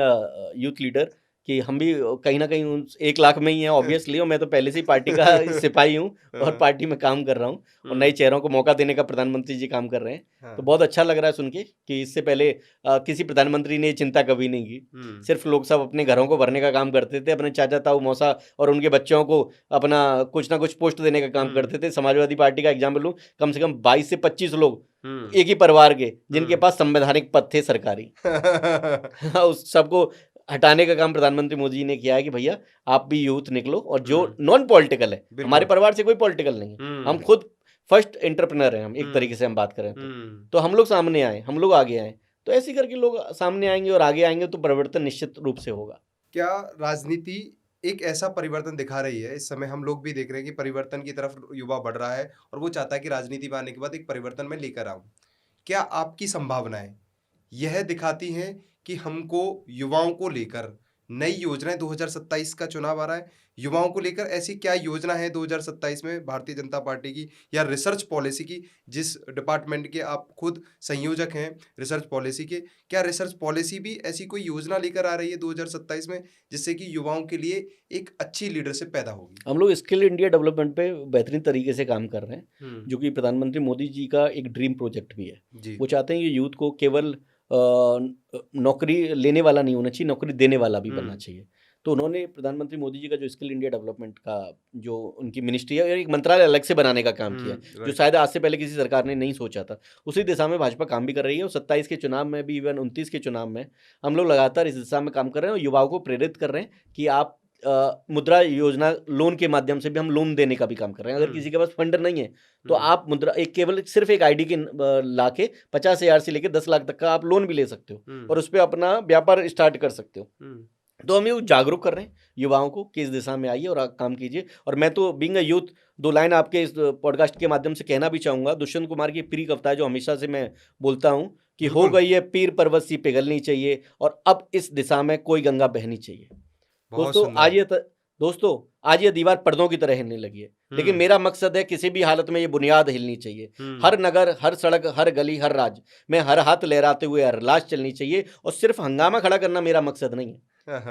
यूथ लीडर कि हम भी कहीं ना कहीं 1 लाख में ही हैं ऑब्वियसली। और मैं तो पहले से ही पार्टी का सिपाही हूँ और पार्टी में काम कर रहा हूँ, और नए चेहरों को मौका देने का प्रधानमंत्री जी काम कर रहे हैं। तो बहुत अच्छा लग रहा है सुन के कि इससे पहले किसी प्रधानमंत्री ने चिंता कभी नहीं की। सिर्फ लोग सब अपने घरों को भरने का काम करते थे, अपने चाचा ताऊ मौसा और उनके बच्चों को अपना कुछ ना कुछ पोस्ट देने का काम करते थे। समाजवादी पार्टी का एग्जाम्पल लूँ, कम से कम 22 से 25 लोग एक ही परिवार के जिनके पास संवैधानिक पद थे सरकारी, उस सबको हटाने का काम प्रधानमंत्री मोदी जी ने किया है कि भैया आप भी यूथ निकलो, और जो नॉन पॉलिटिकल है, हमारे परिवार से कोई पॉलिटिकल नहीं है, हम खुद फर्स्ट एंटरप्रेन्योर हैं, हम एक तरीके से हम बात करें तो हम लोग सामने आए, हम लोग आगे आए, तो ऐसे करके लोग सामने आएंगे और आगे आएंगे तो परिवर्तन निश्चित रूप से होगा। क्या राजनीति एक ऐसा परिवर्तन दिखा रही है? इस समय हम लोग भी देख रहे हैं कि परिवर्तन की तरफ युवा बढ़ रहा है और वो चाहता है कि राजनीति में आने के बाद एक परिवर्तन मैं लेकर आऊं। क्या आपकी संभावनाएं यह दिखाती हैं कि हमको युवाओं को लेकर नई योजनाएं 2027 का चुनाव आ रहा है, युवाओं को लेकर ऐसी क्या योजना है 2027 में भारतीय जनता पार्टी की या रिसर्च पॉलिसी की, जिस डिपार्टमेंट के आप खुद संयोजक हैं रिसर्च पॉलिसी के, क्या रिसर्च पॉलिसी भी ऐसी कोई योजना लेकर आ रही है 2027 में जिससे कि युवाओं के लिए एक अच्छी लीडरशिप पैदा होगी? हम लोग स्किल इंडिया डेवलपमेंट पे बेहतरीन तरीके से काम कर रहे हैं, हम्म, जो कि प्रधानमंत्री मोदी जी का एक ड्रीम प्रोजेक्ट भी है। जी, वो चाहते हैं कि यूथ को केवल नौकरी लेने वाला नहीं होना चाहिए, नौकरी देने वाला भी बनना हम्म, चाहिए। तो उन्होंने प्रधानमंत्री मोदी जी का जो स्किल इंडिया डेवलपमेंट का जो उनकी मिनिस्ट्री है, और एक मंत्रालय अलग से बनाने का काम किया है, जो राइट, शायद आज से पहले किसी सरकार ने नहीं सोचा था। उसी दिशा में भाजपा काम भी कर रही है, और 27 के चुनाव में भी, इवन 29 के चुनाव में हम लोग लगातार इस दिशा में काम कर रहे हैं और युवाओं को प्रेरित कर रहे हैं कि आप मुद्रा योजना लोन के माध्यम से भी हम लोन देने का भी काम कर रहे हैं। अगर हम्म, किसी के पास फंड नहीं है तो हम्म, आप मुद्रा एक केवल सिर्फ एक आईडी के लाके 50,000 से लेकर 10 लाख तक का आप लोन भी ले सकते हो और उस पर अपना व्यापार स्टार्ट कर सकते हो। हम्म, तो हम ये जागरूक कर रहे हैं युवाओं को कि इस दिशा में आइए और काम कीजिए। और मैं तो बीइंग अ यूथ 2 लाइन आपके इस पॉडकास्ट के माध्यम से कहना भी चाहूँगा। दुष्यंत कुमार की प्रिय कविता है जो हमेशा से मैं बोलता हूँ कि हो बिल्कुल, गई है पीर पर्वत सी पिघलनी चाहिए और अब इस दिशा में कोई गंगा बहनी चाहिए। बहुत दोस्तों सुंदर, दोस्तों आज ये दीवार पर्दों की तरह हिलने लगी है, लेकिन मेरा मकसद है किसी भी हालत में ये बुनियाद हिलनी चाहिए। हर नगर, हर सड़क, हर गली, हर राज्य में हर हाथ लहराते हुए हर लाश चलनी चाहिए। और सिर्फ हंगामा खड़ा करना मेरा मकसद नहीं है,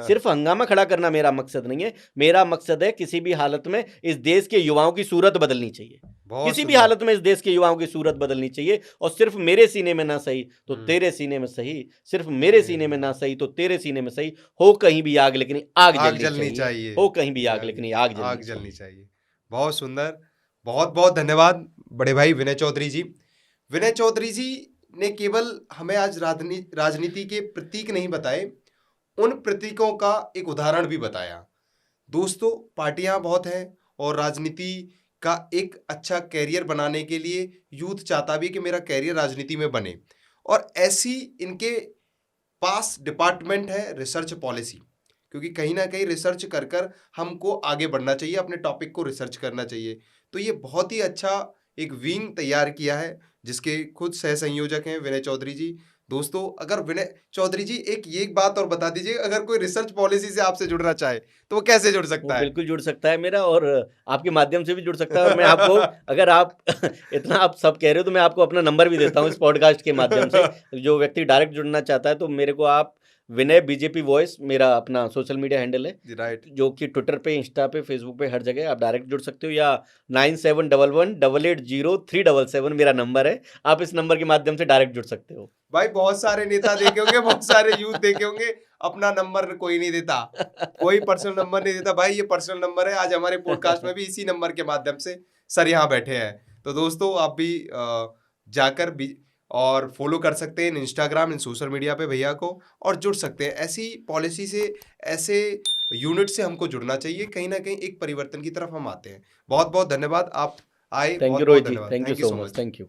सिर्फ हंगामा खड़ा करना मेरा मकसद नहीं है। मेरा मकसद है किसी भी हालत में इस देश के युवाओं की सूरत बदलनी चाहिए। बहुत किसी भी सुंदर, हालत में इस देश के युवाओं की सूरत बदलनी चाहिए। और सिर्फ मेरे सीने में ना सही तो तेरे सीने में सही, सिर्फ मेरे सीने में ना सही तो तेरे सीने में सही। हो कहीं भी आग लेकिन आग आग जलनी जलनी चाहिए, चाहिए, हो कहीं भी आग आग लेकिन आग जलनी आग चाहिए। जलनी चाहिए। बहुत सुंदर, बहुत बहुत धन्यवाद बड़े भाई विनय चौधरी जी। विनय चौधरी जी ने केवल हमें आज राजनीति के प्रतीक नहीं बताए, उन प्रतीकों का एक उदाहरण भी बताया। दोस्तों, पार्टियां बहुत हैं और राजनीति का एक अच्छा कैरियर बनाने के लिए यूथ चाहता भी है कि मेरा कैरियर राजनीति में बने, और ऐसी इनके पास डिपार्टमेंट है रिसर्च पॉलिसी, क्योंकि कहीं ना कहीं रिसर्च कर कर हमको आगे बढ़ना चाहिए, अपने टॉपिक को रिसर्च करना चाहिए। तो ये बहुत ही अच्छा एक विंग तैयार किया है जिसके खुद सह संयोजक हैं विनय चौधरी जी। दोस्तों, अगर विनय चौधरी जी एक ये बात और बता दीजिए, अगर कोई रिसर्च पॉलिसी से आपसे जुड़ना चाहे तो वो कैसे जुड़ वो सकता है? बिल्कुल जुड़ सकता है मेरा, और आपके माध्यम से भी जुड़ सकता है। और मैं आपको, अगर आप इतना आप सब कह रहे हो तो मैं आपको अपना नंबर भी देता हूँ इस पॉडकास्ट के माध्यम से। जो व्यक्ति डायरेक्ट जुड़ना चाहता है तो मेरे को आप विनय बीजेपी वॉइस मेरा अपना सोशल मीडिया हैंडल है, राइट, जो कि ट्विटर पे, इंस्टा पे, फेसबुक पे, हर जगह आप डायरेक्ट जुड़ सकते हो। या 9711880377 मेरा नंबर है, आप इस नंबर के माध्यम से डायरेक्ट जुड़ सकते हो। भाई बहुत सारे नेता देखे होंगे, बहुत सारे यूथ देखे होंगे, अपना नंबर कोई नहीं देता, कोई पर्सनल नंबर नहीं देता। भाई ये पर्सनल नंबर है, आज हमारे पॉडकास्ट में भी इसी नंबर के माध्यम से सर यहाँ बैठे हैं। तो दोस्तों, आप भी जाकर भी और फॉलो कर सकते हैं इन इंस्टाग्राम, इन सोशल मीडिया पे भैया को, और जुड़ सकते हैं। ऐसी पॉलिसी से, ऐसे यूनिट से हमको जुड़ना चाहिए, कहीं ना कहीं एक परिवर्तन की तरफ हम आते हैं। बहुत बहुत धन्यवाद, आप आए, थैंक बहुत यू बहुत रोहित जी, धन्यवाद, thank you thank you so so much, much. Thank you.